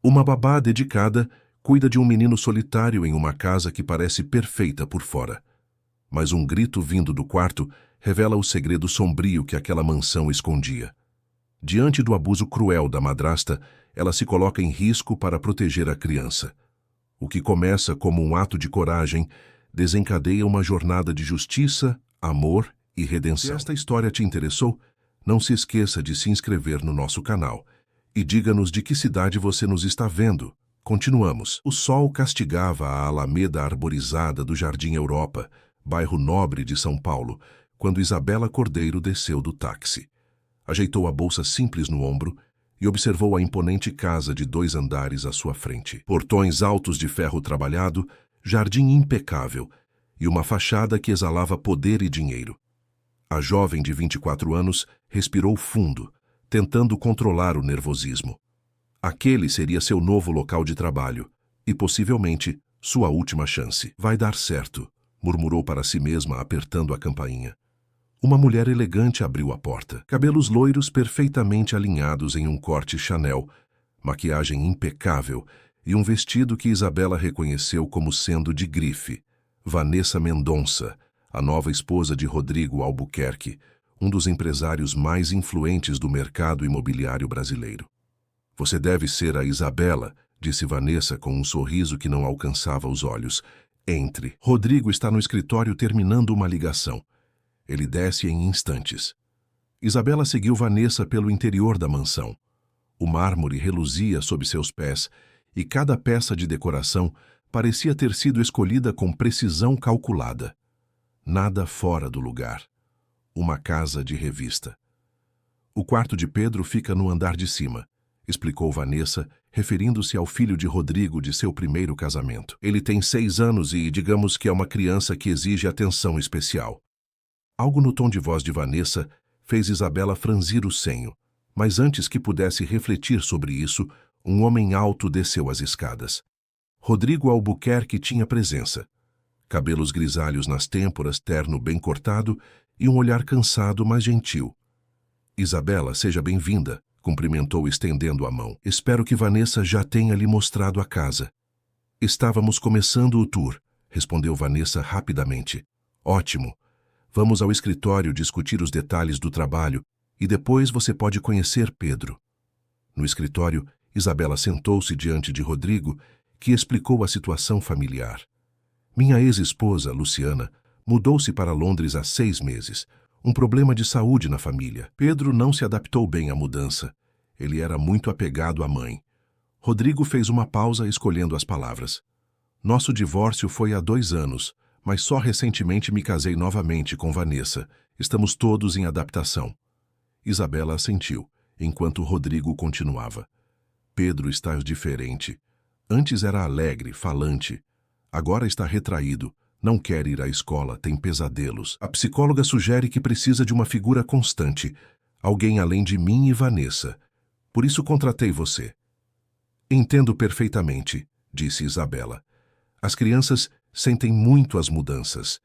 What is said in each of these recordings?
Uma babá dedicada cuida de um menino solitário em uma casa que parece perfeita por fora. Mas um grito vindo do quarto revela o segredo sombrio que aquela mansão escondia. Diante do abuso cruel da madrasta, ela se coloca em risco para proteger a criança. O que começa como um ato de coragem desencadeia uma jornada de justiça, amor e redenção. Se esta história te interessou, não se esqueça de se inscrever no nosso canal e diga-nos de que cidade você nos está vendo. Continuamos. O sol castigava a alameda arborizada do Jardim Europa, bairro nobre de São Paulo, quando Isabela Cordeiro desceu do táxi. Ajeitou a bolsa simples no ombro e observou a imponente casa de 2 andares à sua frente. Portões altos de ferro trabalhado, jardim impecável e uma fachada que exalava poder e dinheiro. A jovem de 24 anos respirou fundo, tentando controlar o nervosismo. Aquele seria seu novo local de trabalho e, possivelmente, sua última chance. Vai dar certo, murmurou para si mesma, apertando a campainha. Uma mulher elegante abriu a porta. Cabelos loiros perfeitamente alinhados em um corte Chanel, maquiagem impecável e um vestido que Isabela reconheceu como sendo de grife. Vanessa Mendonça, a nova esposa de Rodrigo Albuquerque, um dos empresários mais influentes do mercado imobiliário brasileiro. Você deve ser a Isabela, disse Vanessa com um sorriso que não alcançava os olhos. Entre. Rodrigo está no escritório terminando uma ligação. Ele desce em instantes. Isabela seguiu Vanessa pelo interior da mansão. O mármore reluzia sob seus pés e cada peça de decoração parecia ter sido escolhida com precisão calculada. Nada fora do lugar. Uma casa de revista. O quarto de Pedro fica no andar de cima, explicou Vanessa, referindo-se ao filho de Rodrigo de seu primeiro casamento. Ele tem 6 anos e, digamos que é uma criança que exige atenção especial. Algo no tom de voz de Vanessa fez Isabela franzir o senho, mas antes que pudesse refletir sobre isso, um homem alto desceu as escadas. Rodrigo Albuquerque tinha presença. Cabelos grisalhos nas têmporas, terno bem cortado e um olhar cansado, mas gentil. Isabela, seja bem-vinda, cumprimentou estendendo a mão. Espero que Vanessa já tenha lhe mostrado a casa. Estávamos começando o tour, respondeu Vanessa rapidamente. Ótimo. Vamos ao escritório discutir os detalhes do trabalho e depois você pode conhecer Pedro. No escritório, Isabela sentou-se diante de Rodrigo, que explicou a situação familiar. Minha ex-esposa, Luciana, mudou-se para Londres há 6 meses. Um problema de saúde na família. Pedro não se adaptou bem à mudança. Ele era muito apegado à mãe. Rodrigo fez uma pausa escolhendo as palavras. Nosso divórcio foi há 2 anos, mas só recentemente me casei novamente com Vanessa. Estamos todos em adaptação. Isabela assentiu, enquanto Rodrigo continuava. Pedro está diferente. Antes era alegre, falante. Agora está retraído. Não quer ir à escola, tem pesadelos. A psicóloga sugere que precisa de uma figura constante, alguém além de mim e Vanessa. Por isso contratei você. Entendo perfeitamente, disse Isabela. As crianças sentem muito as mudanças.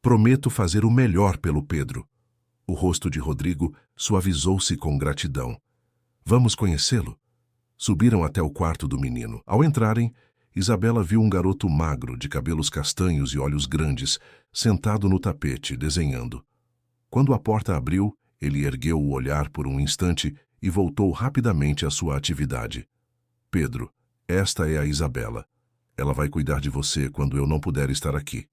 Prometo fazer o melhor pelo Pedro. O rosto de Rodrigo suavizou-se com gratidão. Vamos conhecê-lo? Subiram até o quarto do menino. Ao entrarem, Isabela viu um garoto magro, de cabelos castanhos e olhos grandes, sentado no tapete, desenhando. Quando a porta abriu, ele ergueu o olhar por um instante e voltou rapidamente à sua atividade. Pedro, esta é a Isabela. Ela vai cuidar de você quando eu não puder estar aqui.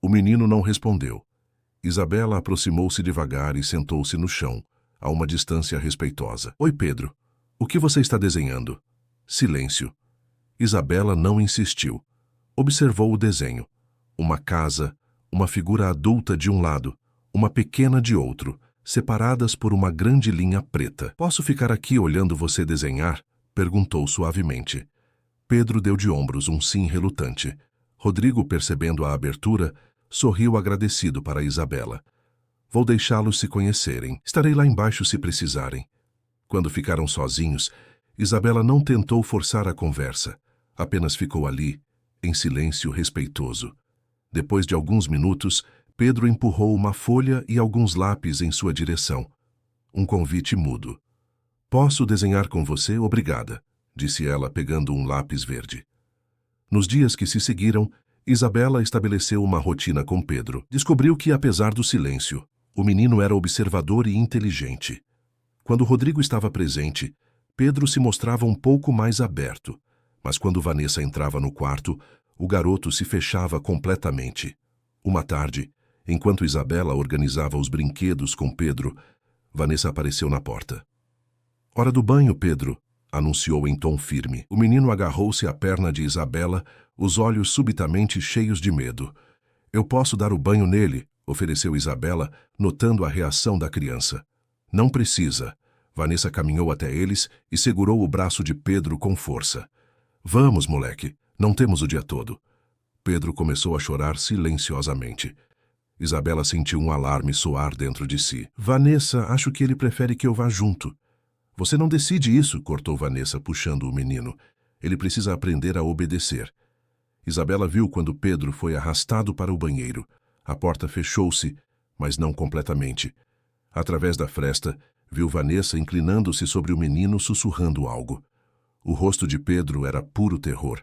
O menino não respondeu. Isabela aproximou-se devagar e sentou-se no chão, a uma distância respeitosa. Oi, Pedro. O que você está desenhando? Silêncio. Isabela não insistiu. Observou o desenho. Uma casa, uma figura adulta de um lado, uma pequena de outro, separadas por uma grande linha preta. Posso ficar aqui olhando você desenhar? Perguntou suavemente. Pedro deu de ombros um sim relutante. Rodrigo, percebendo a abertura, sorriu agradecido para Isabela. Vou deixá-los se conhecerem. Estarei lá embaixo se precisarem. Quando ficaram sozinhos, Isabela não tentou forçar a conversa. Apenas ficou ali, em silêncio respeitoso. Depois de alguns minutos, Pedro empurrou uma folha e alguns lápis em sua direção. Um convite mudo. Posso desenhar com você? Obrigada, disse ela, pegando um lápis verde. Nos dias que se seguiram, Isabela estabeleceu uma rotina com Pedro. Descobriu que, apesar do silêncio, o menino era observador e inteligente. Quando Rodrigo estava presente, Pedro se mostrava um pouco mais aberto, mas quando Vanessa entrava no quarto, o garoto se fechava completamente. Uma tarde, enquanto Isabela organizava os brinquedos com Pedro, Vanessa apareceu na porta. "Hora do banho, Pedro", anunciou em tom firme. O menino agarrou-se à perna de Isabela, os olhos subitamente cheios de medo. "Eu posso dar o banho nele", ofereceu Isabela, notando a reação da criança. "Não precisa." Vanessa caminhou até eles e segurou o braço de Pedro com força. "Vamos, moleque, não temos o dia todo." Pedro começou a chorar silenciosamente. Isabela sentiu um alarme soar dentro de si. "Vanessa, acho que ele prefere que eu vá junto." "Você não decide isso", cortou Vanessa, puxando o menino. "Ele precisa aprender a obedecer." Isabela viu quando Pedro foi arrastado para o banheiro. A porta fechou-se, mas não completamente. Através da fresta, viu Vanessa inclinando-se sobre o menino, sussurrando algo. O rosto de Pedro era puro terror.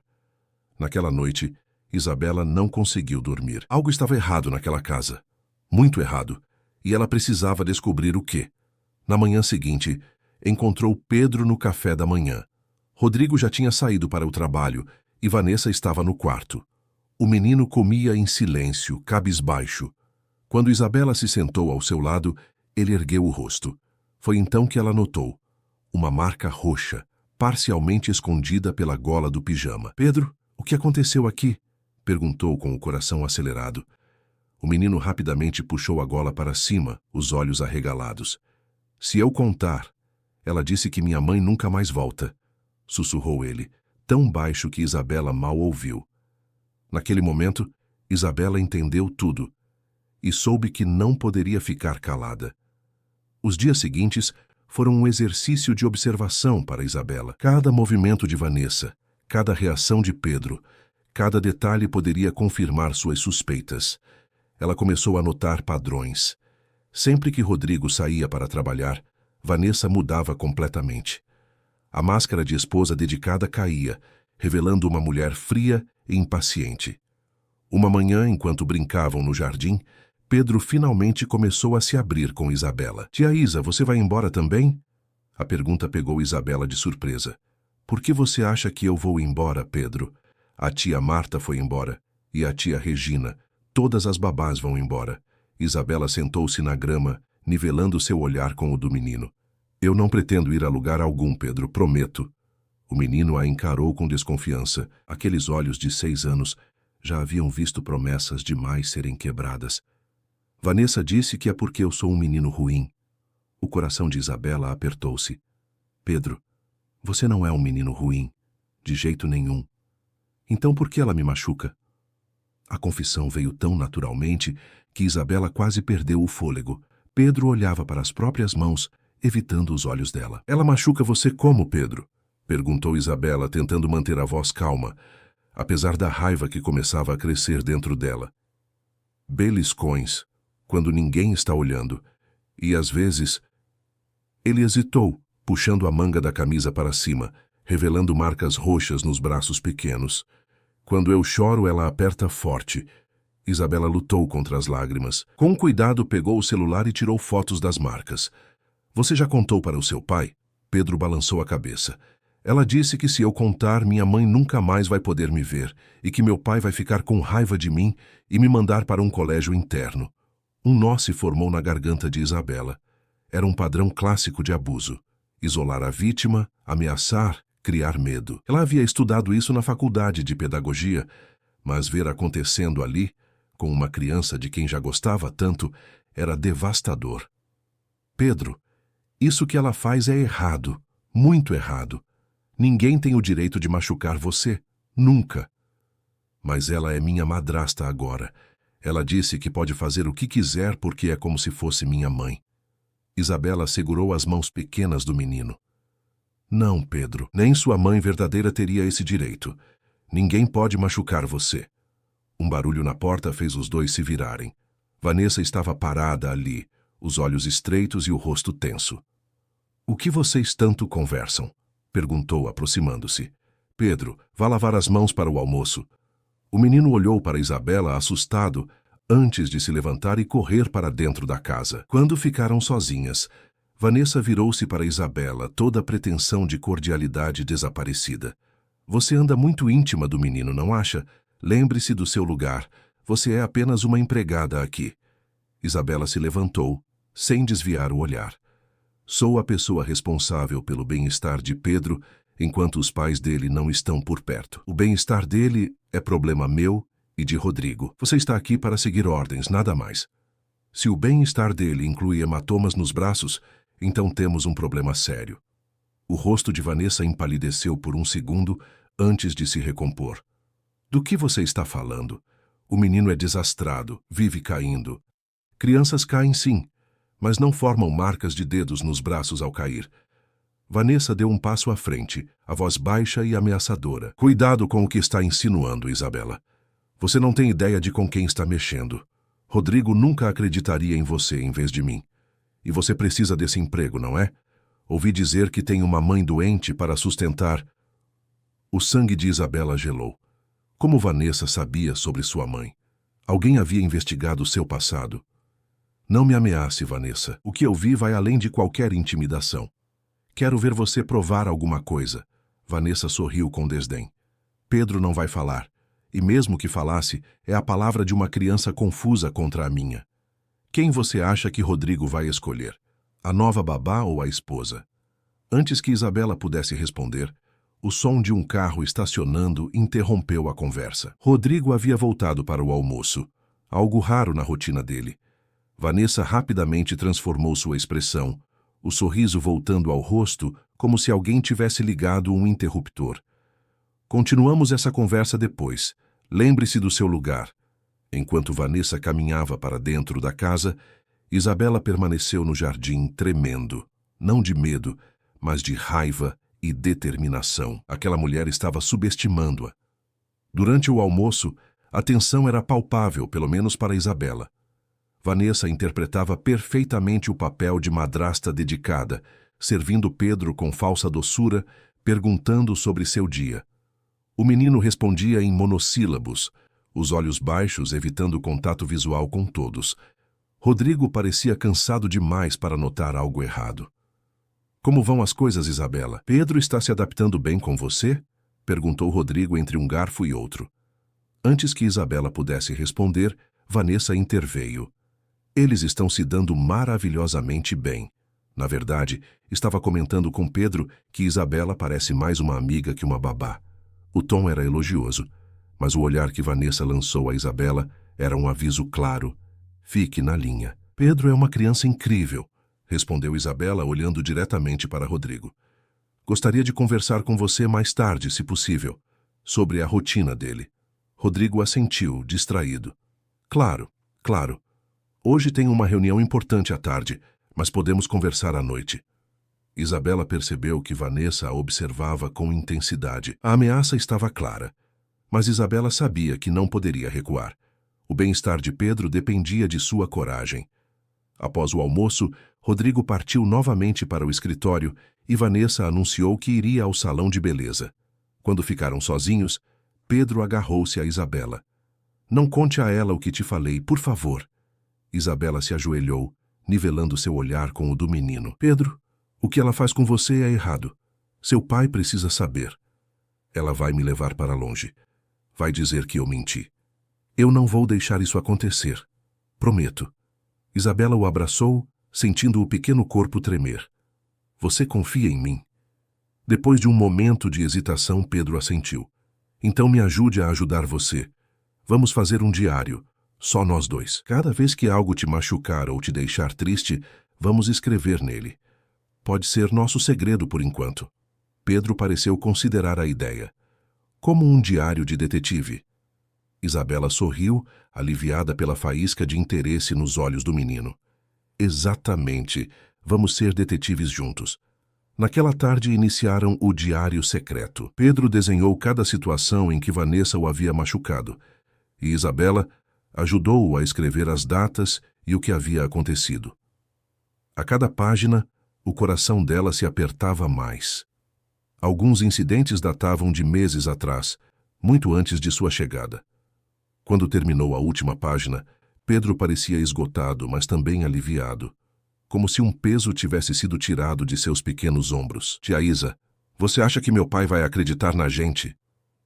Naquela noite, Isabela não conseguiu dormir. Algo estava errado naquela casa. Muito errado. E ela precisava descobrir o quê. Na manhã seguinte, encontrou Pedro no café da manhã. Rodrigo já tinha saído para o trabalho e Vanessa estava no quarto. O menino comia em silêncio, cabisbaixo. Quando Isabela se sentou ao seu lado, ele ergueu o rosto. Foi então que ela notou uma marca roxa, parcialmente escondida pela gola do pijama. "Pedro, o que aconteceu aqui?" perguntou com o coração acelerado. O menino rapidamente puxou a gola para cima, os olhos arregalados. "Se eu contar, ela disse que minha mãe nunca mais volta", sussurrou ele, tão baixo que Isabela mal ouviu. Naquele momento, Isabela entendeu tudo e soube que não poderia ficar calada. Os dias seguintes foram um exercício de observação para Isabela. Cada movimento de Vanessa, cada reação de Pedro, cada detalhe poderia confirmar suas suspeitas. Ela começou a notar padrões. Sempre que Rodrigo saía para trabalhar, Vanessa mudava completamente. A máscara de esposa dedicada caía, revelando uma mulher fria e impaciente. Uma manhã, enquanto brincavam no jardim, Pedro finalmente começou a se abrir com Isabela. "Tia Isa, você vai embora também?" A pergunta pegou Isabela de surpresa. "Por que você acha que eu vou embora, Pedro? A tia Marta foi embora. E a tia Regina. Todas as babás vão embora." Isabela sentou-se na grama, nivelando seu olhar com o do menino. "Eu não pretendo ir a lugar algum, Pedro, prometo." O menino a encarou com desconfiança. Aqueles olhos de 6 anos já haviam visto promessas demais serem quebradas. "Vanessa disse que é porque eu sou um menino ruim." O coração de Isabela apertou-se. "Pedro, você não é um menino ruim. De jeito nenhum. Então por que ela me machuca?" A confissão veio tão naturalmente que Isabela quase perdeu o fôlego. Pedro olhava para as próprias mãos, evitando os olhos dela. "Ela machuca você como, Pedro?" perguntou Isabela, tentando manter a voz calma, apesar da raiva que começava a crescer dentro dela. "Beliscões, quando ninguém está olhando. E às vezes..." Ele hesitou, puxando a manga da camisa para cima, revelando marcas roxas nos braços pequenos. "Quando eu choro, ela aperta forte." Isabela lutou contra as lágrimas. Com cuidado, pegou o celular e tirou fotos das marcas. "Você já contou para o seu pai?" Pedro balançou a cabeça. "Ela disse que se eu contar, minha mãe nunca mais vai poder me ver e que meu pai vai ficar com raiva de mim e me mandar para um colégio interno." Um nó se formou na garganta de Isabela. Era um padrão clássico de abuso. Isolar a vítima, ameaçar, criar medo. Ela havia estudado isso na faculdade de pedagogia, mas ver acontecendo ali, com uma criança de quem já gostava tanto, era devastador. "Pedro, isso que ela faz é errado, muito errado. Ninguém tem o direito de machucar você, nunca." "Mas ela é minha madrasta agora. Ela disse que pode fazer o que quiser porque é como se fosse minha mãe." Isabela segurou as mãos pequenas do menino. "Não, Pedro, nem sua mãe verdadeira teria esse direito. Ninguém pode machucar você." Um barulho na porta fez os dois se virarem. Vanessa estava parada ali, os olhos estreitos e o rosto tenso. "O que vocês tanto conversam?" Perguntou, aproximando-se. Pedro, vá lavar as mãos para o almoço. O menino olhou para Isabela assustado antes de se levantar e correr para dentro da casa. Quando ficaram sozinhas, Vanessa virou-se para Isabela, toda a pretensão de cordialidade desaparecida. Você anda muito íntima do menino, não acha? Lembre-se do seu lugar. Você é apenas uma empregada aqui. Isabela se levantou, sem desviar o olhar. Sou a pessoa responsável pelo bem-estar de Pedro, enquanto os pais dele não estão por perto. O bem-estar dele é problema meu e de Rodrigo. Você está aqui para seguir ordens, nada mais. Se o bem-estar dele inclui hematomas nos braços, então temos um problema sério. O rosto de Vanessa empalideceu por um segundo antes de se recompor. Do que você está falando? O menino é desastrado, vive caindo. Crianças caem sim, mas não formam marcas de dedos nos braços ao cair. Vanessa deu um passo à frente, a voz baixa e ameaçadora. Cuidado com o que está insinuando, Isabela. Você não tem ideia de com quem está mexendo. Rodrigo nunca acreditaria em você em vez de mim. E você precisa desse emprego, não é? Ouvi dizer que tem uma mãe doente para sustentar. O sangue de Isabela gelou. Como Vanessa sabia sobre sua mãe? Alguém havia investigado seu passado. Não me ameace, Vanessa. O que eu vi vai além de qualquer intimidação. Quero ver você provar alguma coisa. Vanessa sorriu com desdém. Pedro não vai falar. E mesmo que falasse, é a palavra de uma criança confusa contra a minha. Quem você acha que Rodrigo vai escolher? A nova babá ou a esposa? Antes que Isabela pudesse responder, o som de um carro estacionando interrompeu a conversa. Rodrigo havia voltado para o almoço, algo raro na rotina dele. Vanessa rapidamente transformou sua expressão, o sorriso voltando ao rosto como se alguém tivesse ligado um interruptor. Continuamos essa conversa depois. Lembre-se do seu lugar. Enquanto Vanessa caminhava para dentro da casa, Isabela permaneceu no jardim tremendo, não de medo, mas de raiva e determinação. Aquela mulher estava subestimando-a. Durante o almoço, a tensão era palpável, pelo menos para Isabela. Vanessa interpretava perfeitamente o papel de madrasta dedicada, servindo Pedro com falsa doçura, perguntando sobre seu dia. O menino respondia em monossílabos, os olhos baixos evitando contato visual com todos. Rodrigo parecia cansado demais para notar algo errado. Como vão as coisas, Isabela? Pedro está se adaptando bem com você? Perguntou Rodrigo entre um garfo e outro. Antes que Isabela pudesse responder, Vanessa interveio. Eles estão se dando maravilhosamente bem. Na verdade, estava comentando com Pedro que Isabela parece mais uma amiga que uma babá. O tom era elogioso, mas o olhar que Vanessa lançou a Isabela era um aviso claro. Fique na linha. Pedro é uma criança incrível, respondeu Isabela olhando diretamente para Rodrigo. Gostaria de conversar com você mais tarde, se possível, sobre a rotina dele. Rodrigo assentiu, distraído. Claro, claro. Hoje tenho uma reunião importante à tarde, mas podemos conversar à noite. Isabela percebeu que Vanessa a observava com intensidade. A ameaça estava clara, mas Isabela sabia que não poderia recuar. O bem-estar de Pedro dependia de sua coragem. Após o almoço, Rodrigo partiu novamente para o escritório e Vanessa anunciou que iria ao salão de beleza. Quando ficaram sozinhos, Pedro agarrou-se a Isabela. Não conte a ela o que te falei, por favor. Isabela se ajoelhou, nivelando seu olhar com o do menino. Pedro, o que ela faz com você é errado. Seu pai precisa saber. Ela vai me levar para longe. Vai dizer que eu menti. Eu não vou deixar isso acontecer. Prometo. Isabela o abraçou, sentindo o pequeno corpo tremer. Você confia em mim? Depois de um momento de hesitação, Pedro assentiu. Então me ajude a ajudar você. Vamos fazer um diário. Só nós dois. Cada vez que algo te machucar ou te deixar triste, vamos escrever nele. Pode ser nosso segredo por enquanto. Pedro pareceu considerar a ideia. Como um diário de detetive. Isabela sorriu, aliviada pela faísca de interesse nos olhos do menino. Exatamente. Vamos ser detetives juntos. Naquela tarde iniciaram o diário secreto. Pedro desenhou cada situação em que Vanessa o havia machucado. E Isabela ajudou-o a escrever as datas e o que havia acontecido. A cada página, o coração dela se apertava mais. Alguns incidentes datavam de meses atrás, muito antes de sua chegada. Quando terminou a última página, Pedro parecia esgotado, mas também aliviado, como se um peso tivesse sido tirado de seus pequenos ombros. Tia Isa, você acha que meu pai vai acreditar na gente?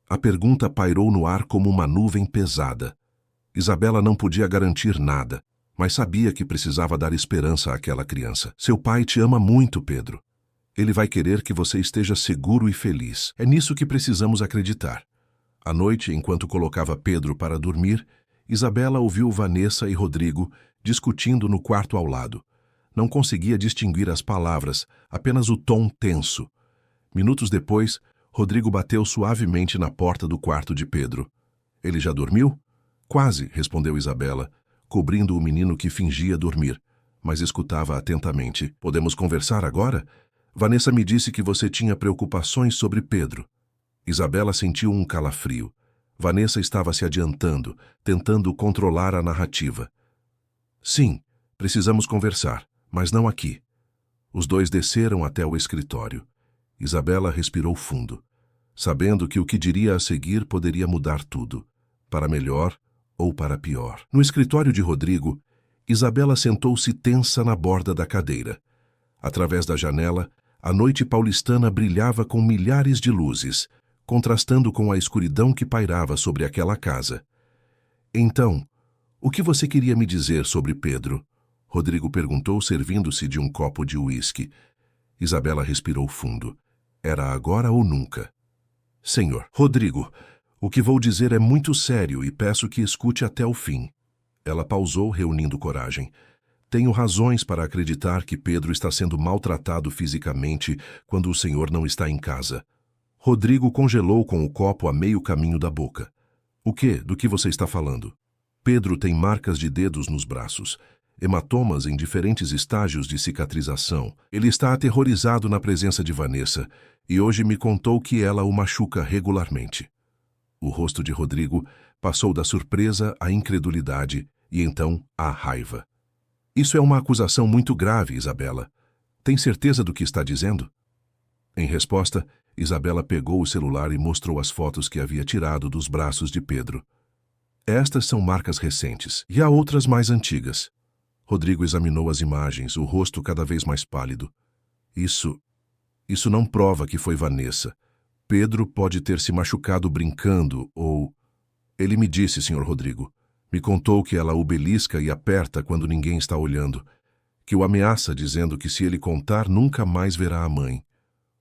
A pergunta pairou no ar como uma nuvem pesada. Isabela não podia garantir nada, mas sabia que precisava dar esperança àquela criança. Seu pai te ama muito, Pedro. Ele vai querer que você esteja seguro e feliz. É nisso que precisamos acreditar. À noite, enquanto colocava Pedro para dormir, Isabela ouviu Vanessa e Rodrigo discutindo no quarto ao lado. Não conseguia distinguir as palavras, apenas o tom tenso. Minutos depois, Rodrigo bateu suavemente na porta do quarto de Pedro. Ele já dormiu? Quase, respondeu Isabela, cobrindo o menino que fingia dormir, mas escutava atentamente. Podemos conversar agora? Vanessa me disse que você tinha preocupações sobre Pedro. Isabela sentiu um calafrio. Vanessa estava se adiantando, tentando controlar a narrativa. Sim, precisamos conversar, mas não aqui. Os dois desceram até o escritório. Isabela respirou fundo, sabendo que o que diria a seguir poderia mudar tudo, para melhor ou para pior. No escritório de Rodrigo, Isabela sentou-se tensa na borda da cadeira. Através da janela, a noite paulistana brilhava com milhares de luzes, contrastando com a escuridão que pairava sobre aquela casa. Então, o que você queria me dizer sobre Pedro? Rodrigo perguntou, servindo-se de um copo de uísque. Isabela respirou fundo. Era agora ou nunca. Senhor, Rodrigo, o que vou dizer é muito sério e peço que escute até o fim. Ela pausou, reunindo coragem. Tenho razões para acreditar que Pedro está sendo maltratado fisicamente quando o senhor não está em casa. Rodrigo congelou com o copo a meio caminho da boca. O quê? Do que você está falando? Pedro tem marcas de dedos nos braços, hematomas em diferentes estágios de cicatrização. Ele está aterrorizado na presença de Vanessa e hoje me contou que ela o machuca regularmente. O rosto de Rodrigo passou da surpresa à incredulidade e então à raiva. Isso é uma acusação muito grave, Isabela. Tem certeza do que está dizendo? Em resposta, Isabela pegou o celular e mostrou as fotos que havia tirado dos braços de Pedro. Estas são marcas recentes, e há outras mais antigas. Rodrigo examinou as imagens, o rosto cada vez mais pálido. Isso não prova que foi Vanessa. Pedro pode ter se machucado brincando ou... Ele me disse, Sr. Rodrigo. Me contou que ela o belisca e aperta quando ninguém está olhando. Que o ameaça dizendo que se ele contar nunca mais verá a mãe.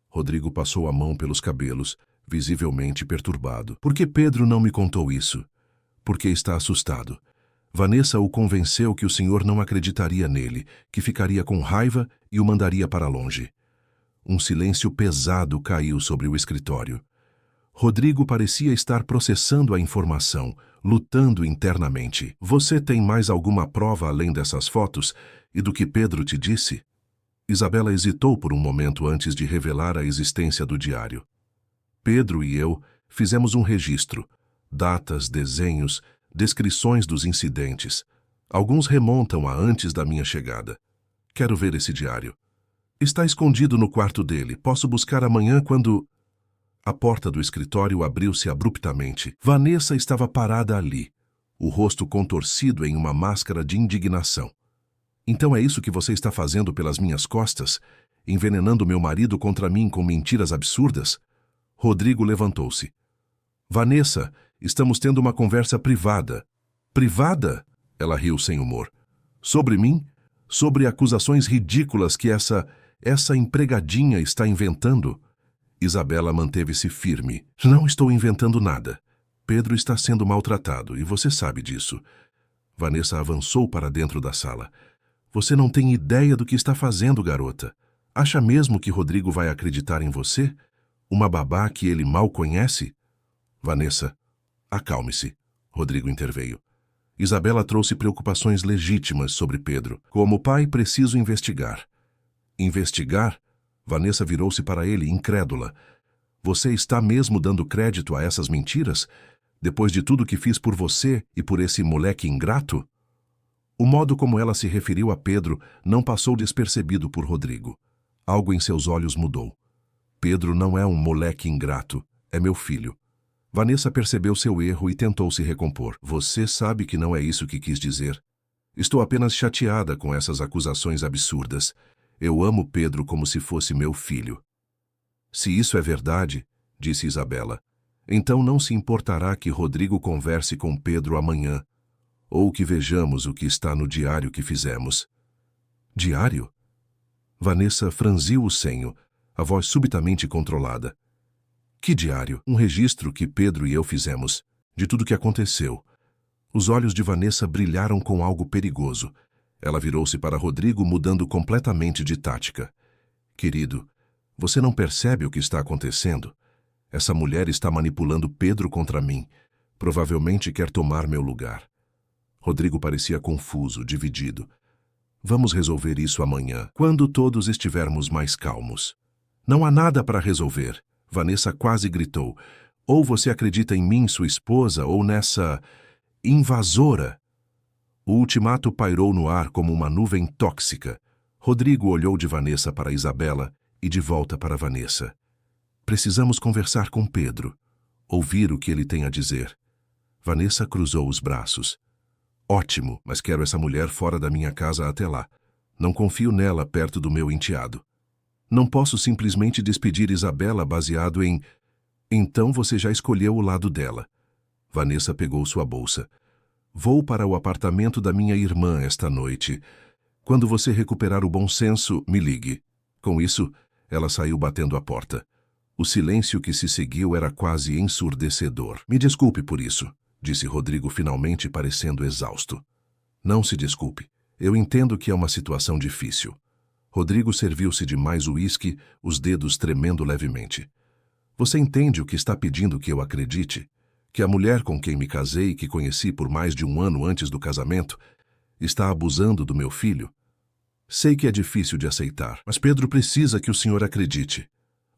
Rodrigo passou a mão pelos cabelos, visivelmente perturbado. Por que Pedro não me contou isso? Porque está assustado. Vanessa o convenceu que o senhor não acreditaria nele, que ficaria com raiva e o mandaria para longe. Um silêncio pesado caiu sobre o escritório. Rodrigo parecia estar processando a informação, lutando internamente. Você tem mais alguma prova além dessas fotos e do que Pedro te disse? Isabela hesitou por um momento antes de revelar a existência do diário. Pedro e eu fizemos um registro. Datas, desenhos, descrições dos incidentes. Alguns remontam a antes da minha chegada. Quero ver esse diário. Está escondido no quarto dele. Posso buscar amanhã quando... A porta do escritório abriu-se abruptamente. Vanessa estava parada ali, o rosto contorcido em uma máscara de indignação. Então é isso que você está fazendo pelas minhas costas? Envenenando meu marido contra mim com mentiras absurdas? Rodrigo levantou-se. Vanessa, estamos tendo uma conversa privada. Privada? Ela riu sem humor. Sobre mim? Sobre acusações ridículas que essa empregadinha está inventando? Isabela manteve-se firme. Não estou inventando nada. Pedro está sendo maltratado e você sabe disso. Vanessa avançou para dentro da sala. Você não tem ideia do que está fazendo, garota. Acha mesmo que Rodrigo vai acreditar em você? Uma babá que ele mal conhece? Vanessa, acalme-se. Rodrigo interveio. Isabela trouxe preocupações legítimas sobre Pedro. Como pai, preciso investigar. Investigar? Vanessa virou-se para ele, incrédula. Você está mesmo dando crédito a essas mentiras? Depois de tudo que fiz por você e por esse moleque ingrato? O modo como ela se referiu a Pedro não passou despercebido por Rodrigo. Algo em seus olhos mudou. Pedro não é um moleque ingrato, é meu filho. Vanessa percebeu seu erro e tentou se recompor. Você sabe que não é isso que quis dizer. Estou apenas chateada com essas acusações absurdas. Eu amo Pedro como se fosse meu filho. Se isso é verdade, disse Isabela, então não se importará que Rodrigo converse com Pedro amanhã, ou que vejamos o que está no diário que fizemos. Diário? Vanessa franziu o senho, a voz subitamente controlada. Que diário? Um registro que Pedro e eu fizemos, de tudo o que aconteceu. Os olhos de Vanessa brilharam com algo perigoso. Ela virou-se para Rodrigo, mudando completamente de tática. Querido, você não percebe o que está acontecendo? Essa mulher está manipulando Pedro contra mim. Provavelmente quer tomar meu lugar. Rodrigo parecia confuso, dividido. Vamos resolver isso amanhã, quando todos estivermos mais calmos. Não há nada para resolver. Vanessa quase gritou. Ou você acredita em mim, sua esposa, ou nessa invasora. O ultimato pairou no ar como uma nuvem tóxica. Rodrigo olhou de Vanessa para Isabela e de volta para Vanessa. Precisamos conversar com Pedro. Ouvir o que ele tem a dizer. Vanessa cruzou os braços. Ótimo, mas quero essa mulher fora da minha casa até lá. Não confio nela perto do meu enteado. Não posso simplesmente despedir Isabela baseado em... Então você já escolheu o lado dela. Vanessa pegou sua bolsa. Vou para o apartamento da minha irmã esta noite. Quando você recuperar o bom senso, me ligue. Com isso, ela saiu batendo a porta. O silêncio que se seguiu era quase ensurdecedor. Me desculpe por isso, disse Rodrigo finalmente, parecendo exausto. Não se desculpe. Eu entendo que é uma situação difícil. Rodrigo serviu-se de mais uísque, os dedos tremendo levemente. Você entende o que está pedindo que eu acredite? Que a mulher com quem me casei e que conheci por mais de um ano antes do casamento está abusando do meu filho? Sei que é difícil de aceitar, mas Pedro precisa que o senhor acredite.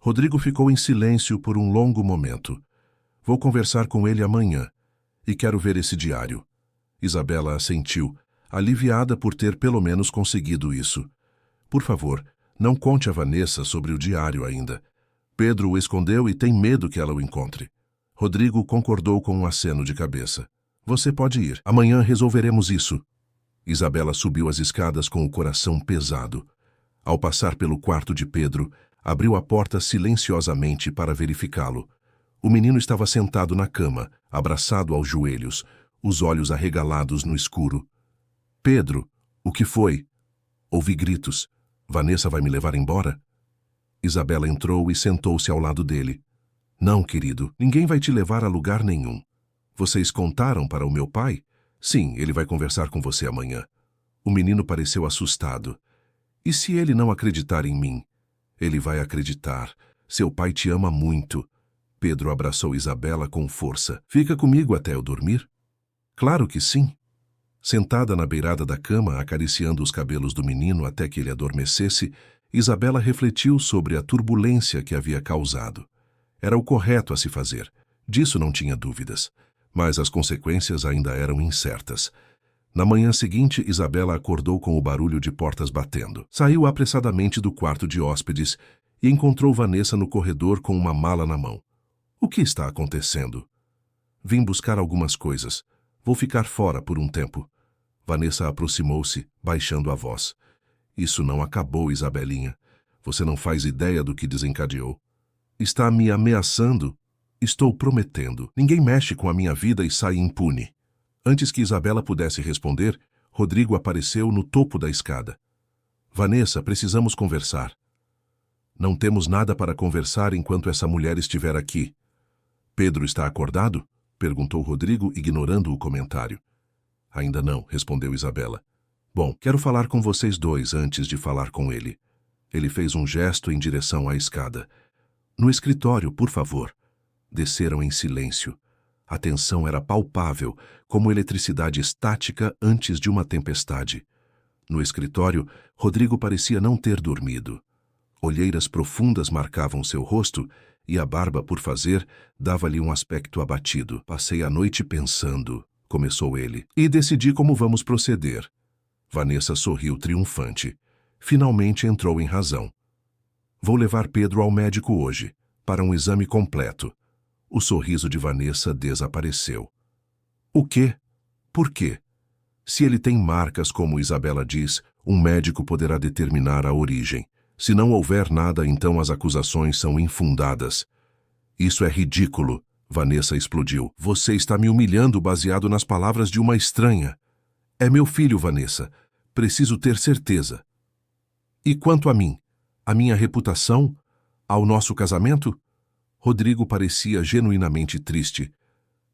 Rodrigo ficou em silêncio por um longo momento. Vou conversar com ele amanhã e quero ver esse diário. Isabela assentiu, aliviada por ter pelo menos conseguido isso. Por favor, não conte a Vanessa sobre o diário ainda. Pedro o escondeu e tem medo que ela o encontre. Rodrigo concordou com um aceno de cabeça. Você pode ir. Amanhã resolveremos isso. Isabela subiu as escadas com o coração pesado. Ao passar pelo quarto de Pedro, abriu a porta silenciosamente para verificá-lo. O menino estava sentado na cama, abraçado aos joelhos, os olhos arregalados no escuro. Pedro, o que foi? Ouvi gritos. Vanessa vai me levar embora? Isabela entrou e sentou-se ao lado dele. Não, querido, ninguém vai te levar a lugar nenhum. Vocês contaram para o meu pai? Sim, ele vai conversar com você amanhã. O menino pareceu assustado. E se ele não acreditar em mim? Ele vai acreditar. Seu pai te ama muito. Pedro abraçou Isabela com força. Fica comigo até eu dormir? Claro que sim. Sentada na beirada da cama, acariciando os cabelos do menino até que ele adormecesse, Isabela refletiu sobre a turbulência que havia causado. Era o correto a se fazer. Disso não tinha dúvidas. Mas as consequências ainda eram incertas. Na manhã seguinte, Isabela acordou com o barulho de portas batendo. Saiu apressadamente do quarto de hóspedes e encontrou Vanessa no corredor com uma mala na mão. O que está acontecendo? Vim buscar algumas coisas. Vou ficar fora por um tempo. Vanessa aproximou-se, baixando a voz. Isso não acabou, Isabelinha. Você não faz ideia do que desencadeou. Está me ameaçando? Estou prometendo. Ninguém mexe com a minha vida e sai impune. Antes que Isabela pudesse responder, Rodrigo apareceu no topo da escada. Vanessa, precisamos conversar. Não temos nada para conversar enquanto essa mulher estiver aqui. Pedro está acordado? Perguntou Rodrigo, ignorando o comentário. Ainda não, respondeu Isabela. Bom, quero falar com vocês dois antes de falar com ele. Ele fez um gesto em direção à escada. No escritório, por favor. Desceram em silêncio. A tensão era palpável, como eletricidade estática antes de uma tempestade. No escritório, Rodrigo parecia não ter dormido. Olheiras profundas marcavam seu rosto e a barba por fazer dava-lhe um aspecto abatido. Passei a noite pensando, começou ele, e decidi como vamos proceder. Vanessa sorriu triunfante. Finalmente entrou em razão. Vou levar Pedro ao médico hoje, para um exame completo. O sorriso de Vanessa desapareceu. O quê? Por quê? Se ele tem marcas, como Isabela diz, um médico poderá determinar a origem. Se não houver nada, então as acusações são infundadas. Isso é ridículo, Vanessa explodiu. Você está me humilhando baseado nas palavras de uma estranha. É meu filho, Vanessa. Preciso ter certeza. E quanto a mim? A minha reputação? Ao nosso casamento? Rodrigo parecia genuinamente triste.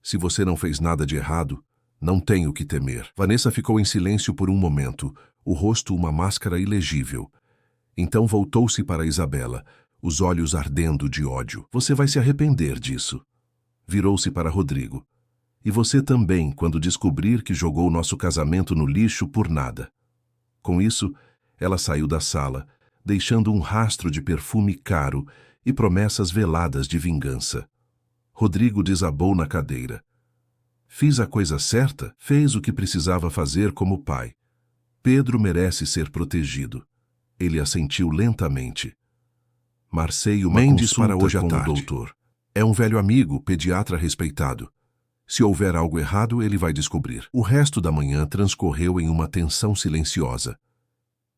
Se você não fez nada de errado, não tenho o que temer. Vanessa ficou em silêncio por um momento, o rosto uma máscara ilegível. Então voltou-se para Isabela, os olhos ardendo de ódio. Você vai se arrepender disso. Virou-se para Rodrigo. E você também, quando descobrir que jogou nosso casamento no lixo por nada. Com isso, ela saiu da sala, deixando um rastro de perfume caro e promessas veladas de vingança. Rodrigo desabou na cadeira. Fiz a coisa certa, fez o que precisava fazer como pai. Pedro merece ser protegido. Ele assentiu lentamente. Marcei uma Mendes para hoje à tarde. Doutor. É um velho amigo, pediatra respeitado. Se houver algo errado, ele vai descobrir. O resto da manhã transcorreu em uma tensão silenciosa.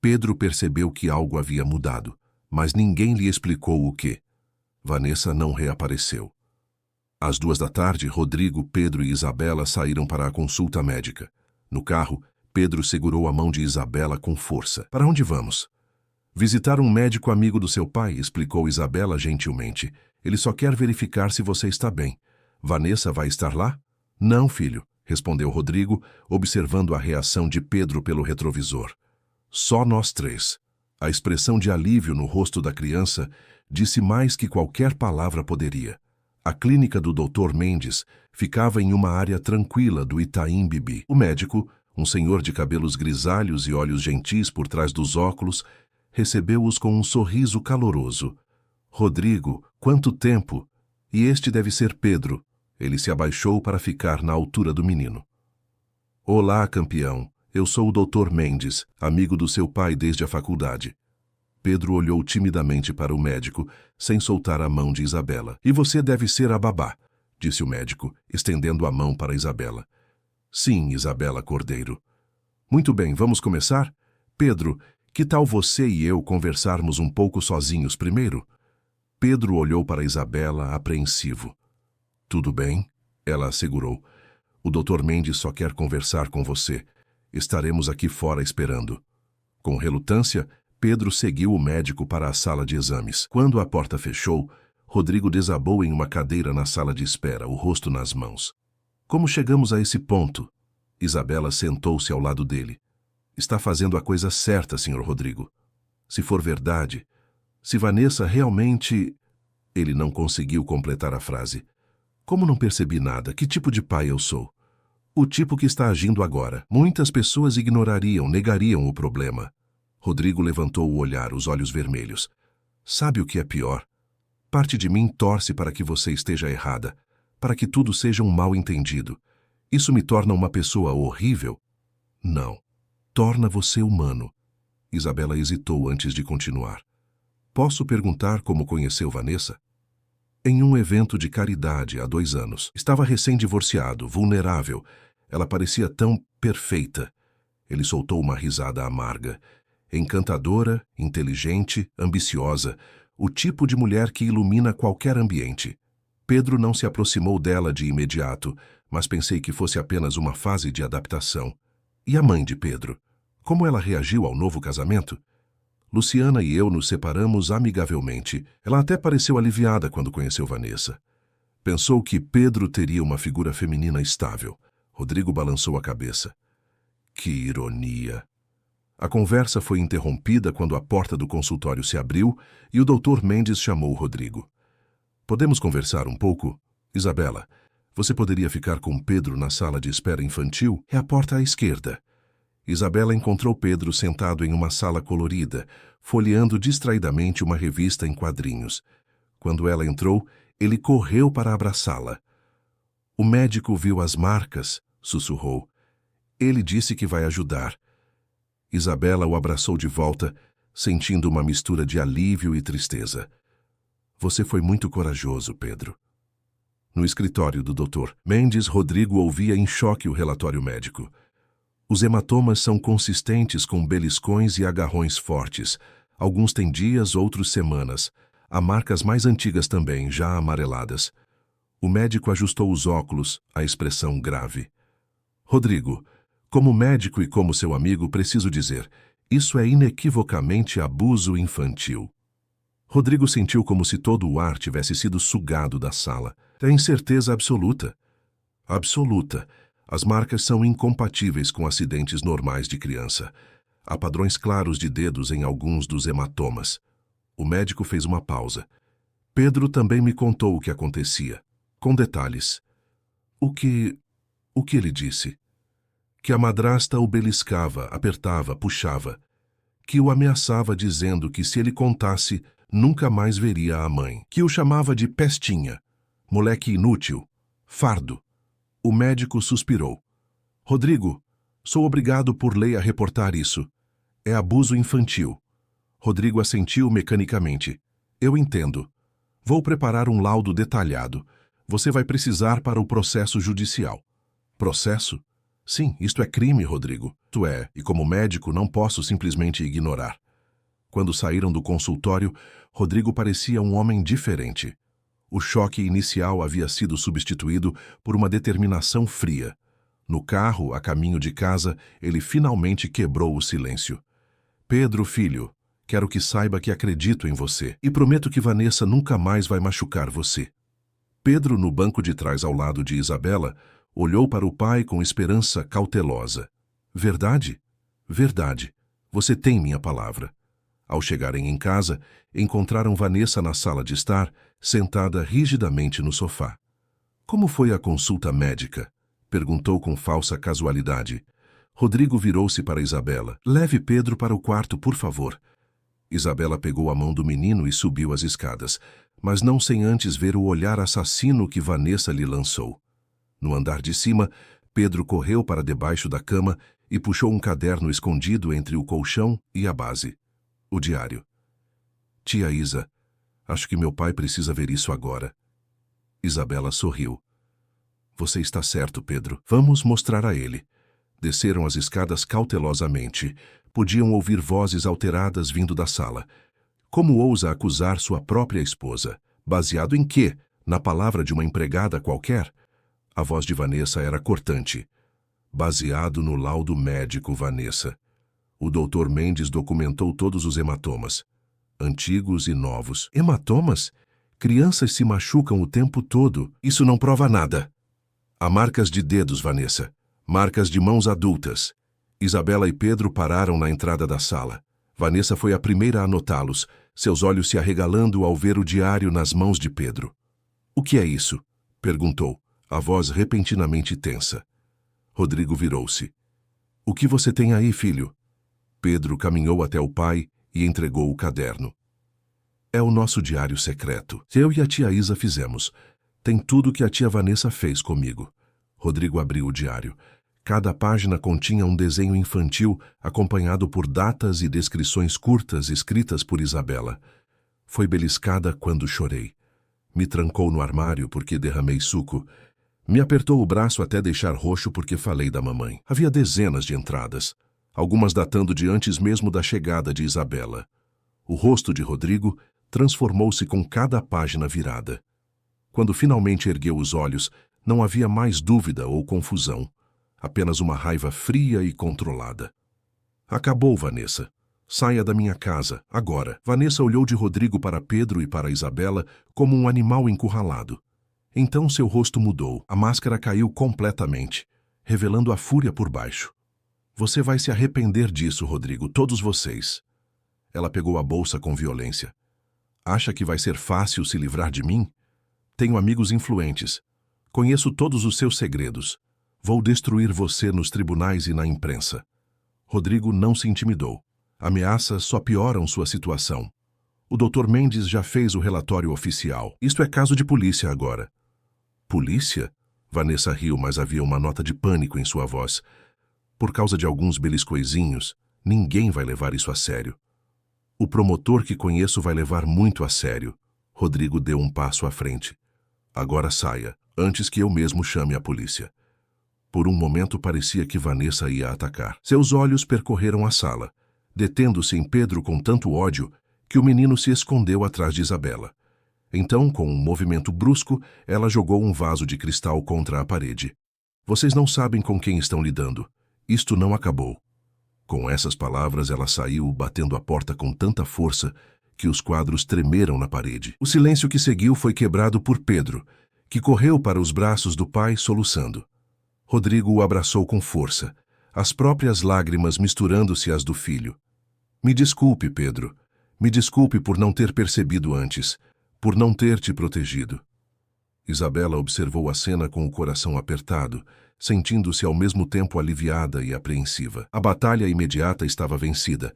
Pedro percebeu que algo havia mudado, mas ninguém lhe explicou o quê. Vanessa não reapareceu. Às 2 da tarde, Rodrigo, Pedro e Isabela saíram para a consulta médica. No carro, Pedro segurou a mão de Isabela com força. Para onde vamos? Visitar um médico amigo do seu pai, explicou Isabela gentilmente. Ele só quer verificar se você está bem. Vanessa vai estar lá? Não, filho, respondeu Rodrigo, observando a reação de Pedro pelo retrovisor. Só nós três. A expressão de alívio no rosto da criança disse mais que qualquer palavra poderia. A clínica do Dr. Mendes ficava em uma área tranquila do Itaim Bibi. O médico, um senhor de cabelos grisalhos e olhos gentis por trás dos óculos, recebeu-os com um sorriso caloroso. Rodrigo, quanto tempo! E este deve ser Pedro. Ele se abaixou para ficar na altura do menino. Olá, campeão. Eu sou o Dr. Mendes, amigo do seu pai desde a faculdade. Pedro olhou timidamente para o médico, sem soltar a mão de Isabela. E você deve ser a babá, disse o médico, estendendo a mão para Isabela. Sim, Isabela Cordeiro. Muito bem, vamos começar? Pedro, que tal você e eu conversarmos um pouco sozinhos primeiro? Pedro olhou para Isabela, apreensivo. Tudo bem, ela assegurou. O Dr. Mendes só quer conversar com você. Estaremos aqui fora esperando. Com relutância, Pedro seguiu o médico para a sala de exames. Quando a porta fechou, Rodrigo desabou em uma cadeira na sala de espera, o rosto nas mãos. Como chegamos a esse ponto? Isabela sentou-se ao lado dele. Está fazendo a coisa certa, Sr. Rodrigo. Se for verdade, se Vanessa realmente... Ele não conseguiu completar a frase. Como não percebi nada? Que tipo de pai eu sou? O tipo que está agindo agora. Muitas pessoas ignorariam, negariam o problema. Rodrigo levantou o olhar, os olhos vermelhos. Sabe o que é pior? Parte de mim torce para que você esteja errada, para que tudo seja um mal-entendido. Isso me torna uma pessoa horrível? Não. Torna você humano. Isabela hesitou antes de continuar. Posso perguntar como conheceu Vanessa? Em um evento de caridade há 2 anos. Estava recém-divorciado, vulnerável. Ela parecia tão perfeita. Ele soltou uma risada amarga. Encantadora, inteligente, ambiciosa. O tipo de mulher que ilumina qualquer ambiente. Pedro não se aproximou dela de imediato, mas pensei que fosse apenas uma fase de adaptação. E a mãe de Pedro? Como ela reagiu ao novo casamento? Luciana e eu nos separamos amigavelmente. Ela até pareceu aliviada quando conheceu Vanessa. Pensou que Pedro teria uma figura feminina estável. Rodrigo balançou a cabeça. Que ironia! A conversa foi interrompida quando a porta do consultório se abriu e o Dr. Mendes chamou Rodrigo. Podemos conversar um pouco? Isabela, você poderia ficar com Pedro na sala de espera infantil? É a porta à esquerda. Isabela encontrou Pedro sentado em uma sala colorida, folheando distraidamente uma revista em quadrinhos. Quando ela entrou, ele correu para abraçá-la. O médico viu as marcas, sussurrou. Ele disse que vai ajudar. Isabela o abraçou de volta, sentindo uma mistura de alívio e tristeza. Você foi muito corajoso, Pedro. No escritório do Dr. Mendes, Rodrigo ouvia em choque o relatório médico. Os hematomas são consistentes com beliscões e agarrões fortes. Alguns têm dias, outros semanas. Há marcas mais antigas também, já amareladas. O médico ajustou os óculos, a expressão grave. Rodrigo, como médico e como seu amigo, preciso dizer, isso é inequivocamente abuso infantil. Rodrigo sentiu como se todo o ar tivesse sido sugado da sala. Tem certeza absoluta? Absoluta. As marcas são incompatíveis com acidentes normais de criança. Há padrões claros de dedos em alguns dos hematomas. O médico fez uma pausa. Pedro também me contou o que acontecia, com detalhes. O que ele disse? Que a madrasta o beliscava, apertava, puxava. Que o ameaçava dizendo que se ele contasse, nunca mais veria a mãe. Que o chamava de pestinha, moleque inútil, fardo. O médico suspirou. Rodrigo, sou obrigado por lei a reportar isso. É abuso infantil. Rodrigo assentiu mecanicamente. Eu entendo. Vou preparar um laudo detalhado. Você vai precisar para o processo judicial. Processo? Sim, isto é crime, Rodrigo. Isto é, e como médico não posso simplesmente ignorar. Quando saíram do consultório, Rodrigo parecia um homem diferente. O choque inicial havia sido substituído por uma determinação fria. No carro, a caminho de casa, ele finalmente quebrou o silêncio. Pedro, filho, quero que saiba que acredito em você e prometo que Vanessa nunca mais vai machucar você. Pedro, no banco de trás ao lado de Isabela, olhou para o pai com esperança cautelosa. Verdade? Verdade. Você tem minha palavra. Ao chegarem em casa, encontraram Vanessa na sala de estar, sentada rigidamente no sofá. Como foi a consulta médica? Perguntou com falsa casualidade. Rodrigo virou-se para Isabela. Leve Pedro para o quarto, por favor. Isabela pegou a mão do menino e subiu as escadas, mas não sem antes ver o olhar assassino que Vanessa lhe lançou. No andar de cima, Pedro correu para debaixo da cama e puxou um caderno escondido entre o colchão e a base. O diário. Tia Isa, acho que meu pai precisa ver isso agora. Isabela sorriu. Você está certo, Pedro. Vamos mostrar a ele. Desceram as escadas cautelosamente. Podiam ouvir vozes alteradas vindo da sala. Como ousa acusar sua própria esposa? Baseado em quê? Na palavra de uma empregada qualquer? A voz de Vanessa era cortante. Baseado no laudo médico, Vanessa. O Dr. Mendes documentou todos os hematomas. Antigos e novos. Hematomas? Crianças se machucam o tempo todo. Isso não prova nada. Há marcas de dedos, Vanessa. Marcas de mãos adultas. Isabela e Pedro pararam na entrada da sala. Vanessa foi a primeira a notá-los, seus olhos se arregalando ao ver o diário nas mãos de Pedro. O que é isso? Perguntou, a voz repentinamente tensa. Rodrigo virou-se. O que você tem aí, filho? Pedro caminhou até o pai e entregou o caderno. É o nosso diário secreto. Eu e a tia Isa fizemos. Tem tudo o que a tia Vanessa fez comigo. Rodrigo abriu o diário. Cada página continha um desenho infantil acompanhado por datas e descrições curtas escritas por Isabela. Foi beliscada quando chorei. Me trancou no armário porque derramei suco. Me apertou o braço até deixar roxo porque falei da mamãe. Havia dezenas de entradas, algumas datando de antes mesmo da chegada de Isabela. O rosto de Rodrigo transformou-se com cada página virada. Quando finalmente ergueu os olhos, não havia mais dúvida ou confusão, apenas uma raiva fria e controlada. Acabou, Vanessa. Saia da minha casa, agora. Vanessa olhou de Rodrigo para Pedro e para Isabela como um animal encurralado. Então seu rosto mudou, a máscara caiu completamente, revelando a fúria por baixo. Você vai se arrepender disso, Rodrigo, todos vocês. Ela pegou a bolsa com violência. Acha que vai ser fácil se livrar de mim? Tenho amigos influentes. Conheço todos os seus segredos. Vou destruir você nos tribunais e na imprensa. Rodrigo não se intimidou. Ameaças só pioram sua situação. O Dr. Mendes já fez o relatório oficial. Isto é caso de polícia agora. Polícia? Vanessa riu, mas havia uma nota de pânico em sua voz. Por causa de alguns beliscoizinhos, ninguém vai levar isso a sério. O promotor que conheço vai levar muito a sério. Rodrigo deu um passo à frente. Agora saia, antes que eu mesmo chame a polícia. Por um momento parecia que Vanessa ia atacar. Seus olhos percorreram a sala, detendo-se em Pedro com tanto ódio que o menino se escondeu atrás de Isabela. Então, com um movimento brusco, ela jogou um vaso de cristal contra a parede. Vocês não sabem com quem estão lidando. Isto não acabou. Com essas palavras, ela saiu, batendo a porta com tanta força que os quadros tremeram na parede. O silêncio que seguiu foi quebrado por Pedro, que correu para os braços do pai, soluçando. Rodrigo o abraçou com força, as próprias lágrimas misturando-se às do filho. Me desculpe, Pedro. Me desculpe por não ter percebido antes, por não ter te protegido. Isabela observou a cena com o coração apertado, sentindo-se ao mesmo tempo aliviada e apreensiva. A batalha imediata estava vencida,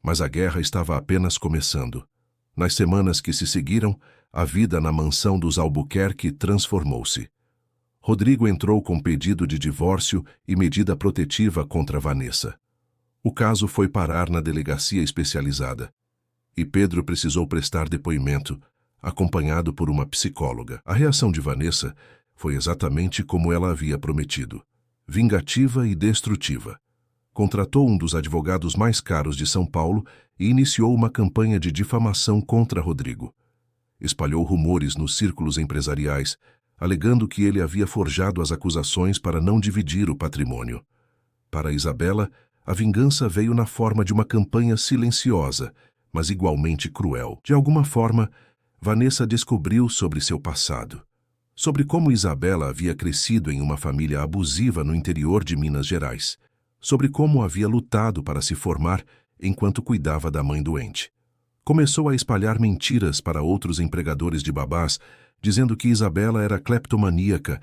mas a guerra estava apenas começando. Nas semanas que se seguiram, a vida na mansão dos Albuquerque transformou-se. Rodrigo entrou com pedido de divórcio e medida protetiva contra Vanessa. O caso foi parar na delegacia especializada, e Pedro precisou prestar depoimento, acompanhado por uma psicóloga. A reação de Vanessa foi exatamente como ela havia prometido, vingativa e destrutiva. Contratou um dos advogados mais caros de São Paulo e iniciou uma campanha de difamação contra Rodrigo. Espalhou rumores nos círculos empresariais, alegando que ele havia forjado as acusações para não dividir o patrimônio. Para Isabela, a vingança veio na forma de uma campanha silenciosa, mas igualmente cruel. De alguma forma, Vanessa descobriu sobre seu passado, sobre como Isabela havia crescido em uma família abusiva no interior de Minas Gerais, sobre como havia lutado para se formar enquanto cuidava da mãe doente. Começou a espalhar mentiras para outros empregadores de babás, dizendo que Isabela era cleptomaníaca,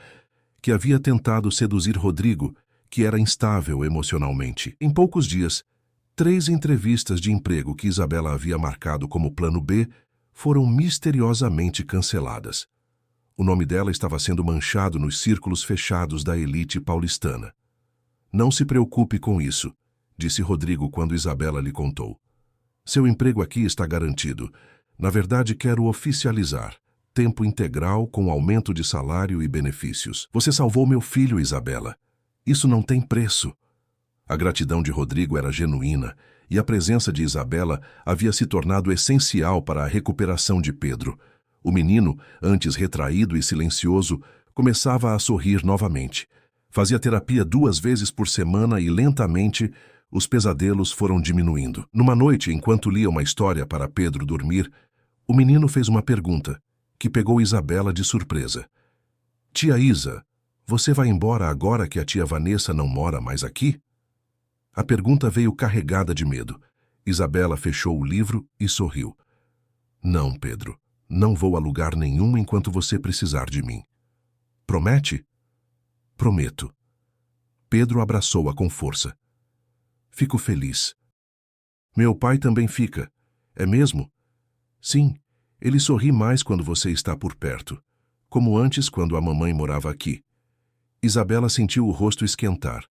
que havia tentado seduzir Rodrigo, que era instável emocionalmente. Em poucos dias, 3 entrevistas de emprego que Isabela havia marcado como plano B foram misteriosamente canceladas. O nome dela estava sendo manchado nos círculos fechados da elite paulistana. Não se preocupe com isso, disse Rodrigo quando Isabela lhe contou. Seu emprego aqui está garantido. Na verdade, quero oficializar. Tempo integral com aumento de salário e benefícios. Você salvou meu filho, Isabela. Isso não tem preço. A gratidão de Rodrigo era genuína e a presença de Isabela havia se tornado essencial para a recuperação de Pedro. O menino, antes retraído e silencioso, começava a sorrir novamente. Fazia terapia 2 vezes por semana e, lentamente, os pesadelos foram diminuindo. Numa noite, enquanto lia uma história para Pedro dormir, o menino fez uma pergunta, que pegou Isabela de surpresa. Tia Isa, você vai embora agora que a tia Vanessa não mora mais aqui? A pergunta veio carregada de medo. Isabela fechou o livro e sorriu. Não, Pedro, não vou a lugar nenhum enquanto você precisar de mim. Promete? Prometo. Pedro abraçou-a com força. Fico feliz. Meu pai também fica. É mesmo? Sim, ele sorri mais quando você está por perto, como antes quando a mamãe morava aqui. Isabela sentiu o rosto esquentar.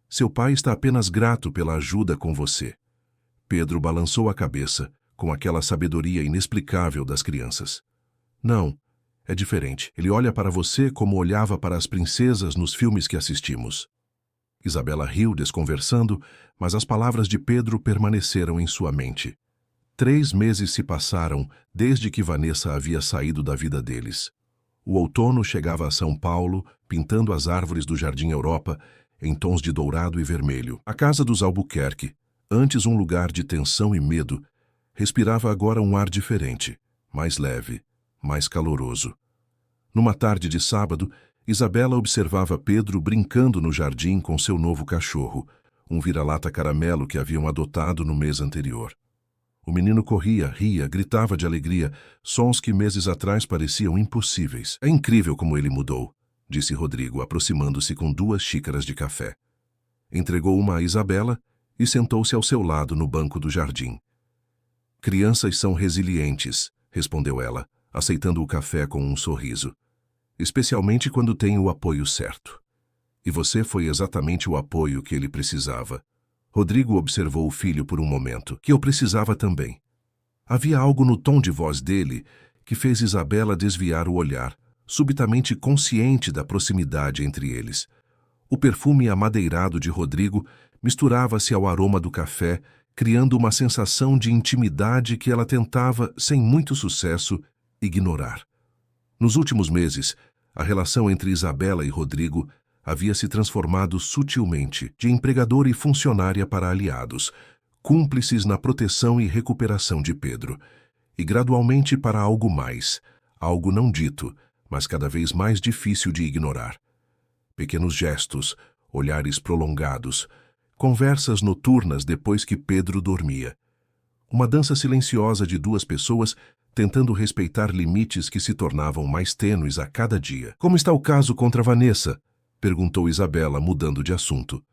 Seu pai está apenas grato pela ajuda com você. Pedro balançou a cabeça, com aquela sabedoria inexplicável das crianças. Não, é diferente. Ele olha para você como olhava para as princesas nos filmes que assistimos. Isabela riu, desconversando, mas as palavras de Pedro permaneceram em sua mente. 3 meses se passaram desde que Vanessa havia saído da vida deles. O outono chegava a São Paulo, pintando as árvores do Jardim Europa em tons de dourado e vermelho. A casa dos Albuquerque, antes um lugar de tensão e medo, respirava agora um ar diferente, mais leve, mais caloroso. Numa tarde de sábado, Isabela observava Pedro brincando no jardim com seu novo cachorro, um vira-lata caramelo que haviam adotado no mês anterior. O menino corria, ria, gritava de alegria, sons que meses atrás pareciam impossíveis. É incrível como ele mudou, disse Rodrigo, aproximando-se com 2 xícaras de café. Entregou uma a Isabela e sentou-se ao seu lado no banco do jardim. Crianças são resilientes, respondeu ela, aceitando o café com um sorriso. Especialmente quando têm o apoio certo. E você foi exatamente o apoio que ele precisava. Rodrigo observou o filho por um momento. Que eu precisava também. Havia algo no tom de voz dele que fez Isabela desviar o olhar, subitamente consciente da proximidade entre eles. O perfume amadeirado de Rodrigo misturava-se ao aroma do café, criando uma sensação de intimidade que ela tentava, sem muito sucesso, ignorar. Nos últimos meses, a relação entre Isabela e Rodrigo havia se transformado sutilmente de empregador e funcionária para aliados, cúmplices na proteção e recuperação de Pedro, e gradualmente para algo mais, algo não dito, mas cada vez mais difícil de ignorar. Pequenos gestos, olhares prolongados, conversas noturnas depois que Pedro dormia. Uma dança silenciosa de duas pessoas tentando respeitar limites que se tornavam mais tênues a cada dia. "Como está o caso contra Vanessa?" perguntou Isabela, mudando de assunto.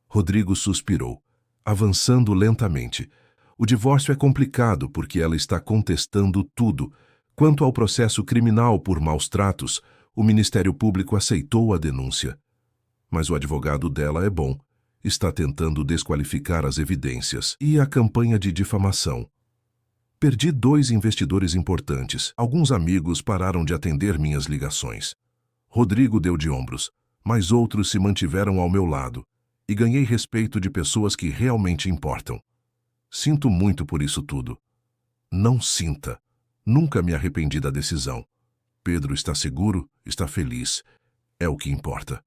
Rodrigo suspirou, avançando lentamente. "O divórcio é complicado porque ela está contestando tudo. Quanto ao processo criminal por maus tratos, o Ministério Público aceitou a denúncia. Mas o advogado dela é bom. Está tentando desqualificar as evidências. E a campanha de difamação? Perdi 2 investidores importantes. Alguns amigos pararam de atender minhas ligações." Rodrigo deu de ombros, mas outros se mantiveram ao meu lado, e ganhei respeito de pessoas que realmente importam. "Sinto muito por isso tudo." "Não sinta. Nunca me arrependi da decisão. Pedro está seguro, está feliz. É o que importa."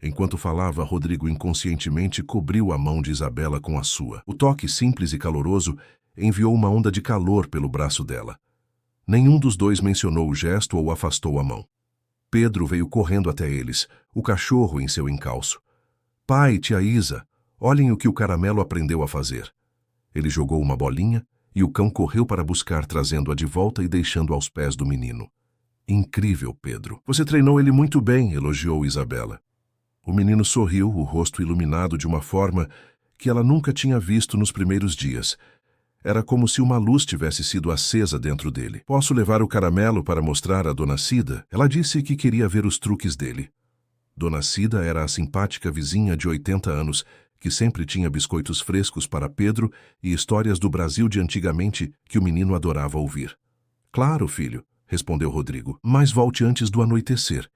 Enquanto falava, Rodrigo inconscientemente cobriu a mão de Isabela com a sua. O toque simples e caloroso enviou uma onda de calor pelo braço dela. Nenhum dos dois mencionou o gesto ou afastou a mão. Pedro veio correndo até eles, o cachorro em seu encalço. "Pai, tia Isa, olhem o que o caramelo aprendeu a fazer." Ele jogou uma bolinha e o cão correu para buscar, trazendo-a de volta e deixando aos pés do menino. "Incrível, Pedro. Você treinou ele muito bem", elogiou Isabela. O menino sorriu, o rosto iluminado de uma forma que ela nunca tinha visto nos primeiros dias. Era como se uma luz tivesse sido acesa dentro dele. "Posso levar o caramelo para mostrar a Dona Cida?" Ela disse que queria ver os truques dele. Dona Cida era a simpática vizinha de 80 anos, que sempre tinha biscoitos frescos para Pedro e histórias do Brasil de antigamente que o menino adorava ouvir. "Claro, filho", respondeu Rodrigo, "mas volte antes do anoitecer."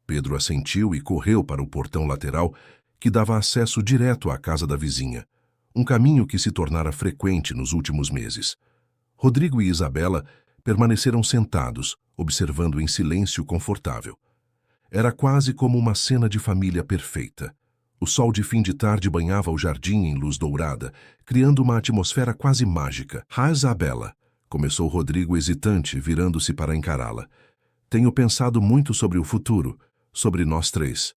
Pedro assentiu e correu para o portão lateral, que dava acesso direto à casa da vizinha, um caminho que se tornara frequente nos últimos meses. Rodrigo e Isabela permaneceram sentados, observando em silêncio confortável. Era quase como uma cena de família perfeita. O sol de fim de tarde banhava o jardim em luz dourada, criando uma atmosfera quase mágica. "Isabela", começou Rodrigo hesitante, virando-se para encará-la. "Tenho pensado muito sobre o futuro, sobre nós 3.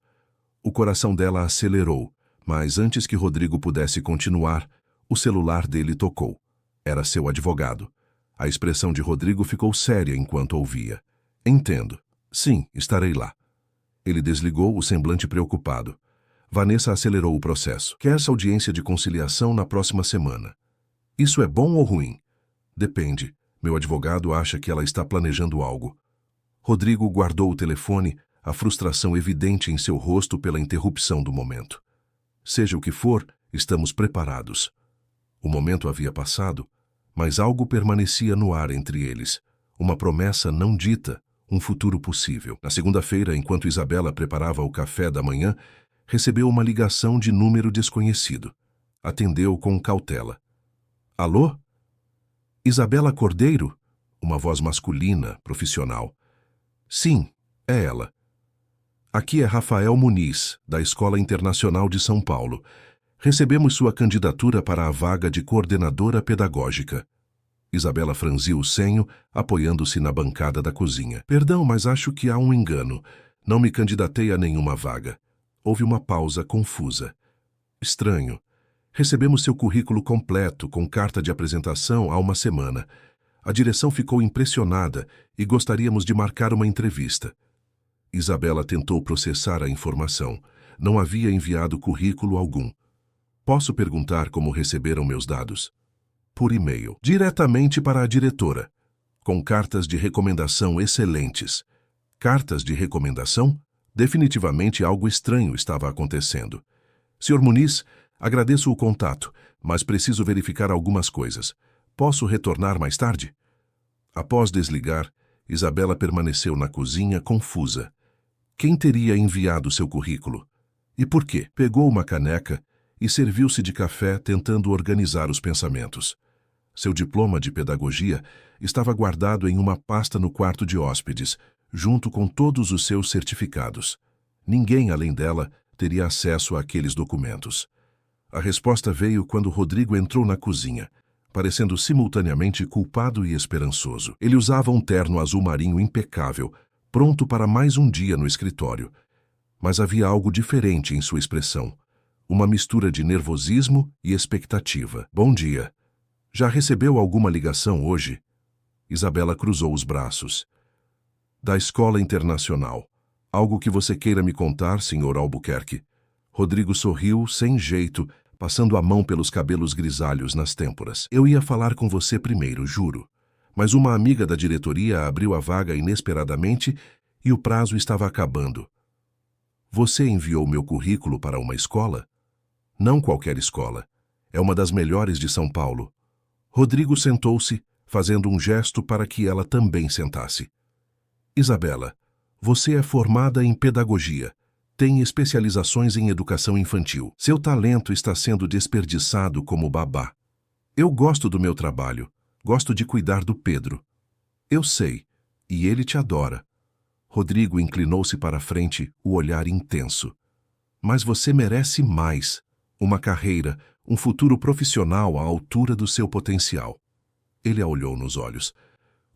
O coração dela acelerou, mas antes que Rodrigo pudesse continuar, o celular dele tocou. Era seu advogado. A expressão de Rodrigo ficou séria enquanto ouvia. "Entendo. Sim, estarei lá." Ele desligou, o semblante preocupado. Vanessa acelerou o processo. "Quer-se audiência de conciliação na próxima semana." "Isso é bom ou ruim?" "Depende. Meu advogado acha que ela está planejando algo." Rodrigo guardou o telefone, a frustração evidente em seu rosto pela interrupção do momento. "Seja o que for, estamos preparados." O momento havia passado, mas algo permanecia no ar entre eles. Uma promessa não dita, um futuro possível. Na segunda-feira, enquanto Isabela preparava o café da manhã, recebeu uma ligação de número desconhecido. Atendeu com cautela. "Alô? Isabela Cordeiro?" Uma voz masculina, profissional. "Sim, é ela. Aqui é Rafael Muniz, da Escola Internacional de São Paulo. Recebemos sua candidatura para a vaga de coordenadora pedagógica." Isabela franziu o senho, apoiando-se na bancada da cozinha. "Perdão, mas acho que há um engano. Não me candidatei a nenhuma vaga." Houve uma pausa confusa. "Estranho. Recebemos seu currículo completo, com carta de apresentação, há uma semana. A direção ficou impressionada e gostaríamos de marcar uma entrevista." Isabela tentou processar a informação. Não havia enviado currículo algum. "Posso perguntar como receberam meus dados?" "Por e-mail. Diretamente para a diretora. Com cartas de recomendação excelentes." "Cartas de recomendação?" Definitivamente algo estranho estava acontecendo. "Sr. Muniz, agradeço o contato, mas preciso verificar algumas coisas. Posso retornar mais tarde? Após desligar, Isabela permaneceu na cozinha confusa. Quem teria enviado seu currículo? E por quê? Pegou uma caneca e serviu-se de café tentando organizar os pensamentos. Seu diploma de pedagogia estava guardado em uma pasta no quarto de hóspedes, junto com todos os seus certificados. Ninguém, além dela, teria acesso àqueles documentos. A resposta veio quando Rodrigo entrou na cozinha, parecendo simultaneamente culpado e esperançoso. Ele usava um terno azul marinho impecável, pronto para mais um dia no escritório. Mas havia algo diferente em sua expressão. Uma mistura de nervosismo e expectativa. Bom dia. Já recebeu alguma ligação hoje? Isabela cruzou os braços. Da escola internacional. Algo que você queira me contar, Sr. Albuquerque? Rodrigo sorriu, sem jeito, passando a mão pelos cabelos grisalhos nas têmporas. Eu ia falar com você primeiro, juro. Mas uma amiga da diretoria abriu a vaga inesperadamente e o prazo estava acabando. Você enviou meu currículo para uma escola? Não qualquer escola. É uma das melhores de São Paulo. Rodrigo sentou-se, fazendo um gesto para que ela também sentasse. Isabela, você é formada em pedagogia. Tem especializações em educação infantil. Seu talento está sendo desperdiçado como babá. Eu gosto do meu trabalho. Gosto de cuidar do Pedro. Eu sei, e ele te adora. Rodrigo inclinou-se para a frente, o olhar intenso. Mas você merece mais. Uma carreira, um futuro profissional à altura do seu potencial. Ele a olhou nos olhos.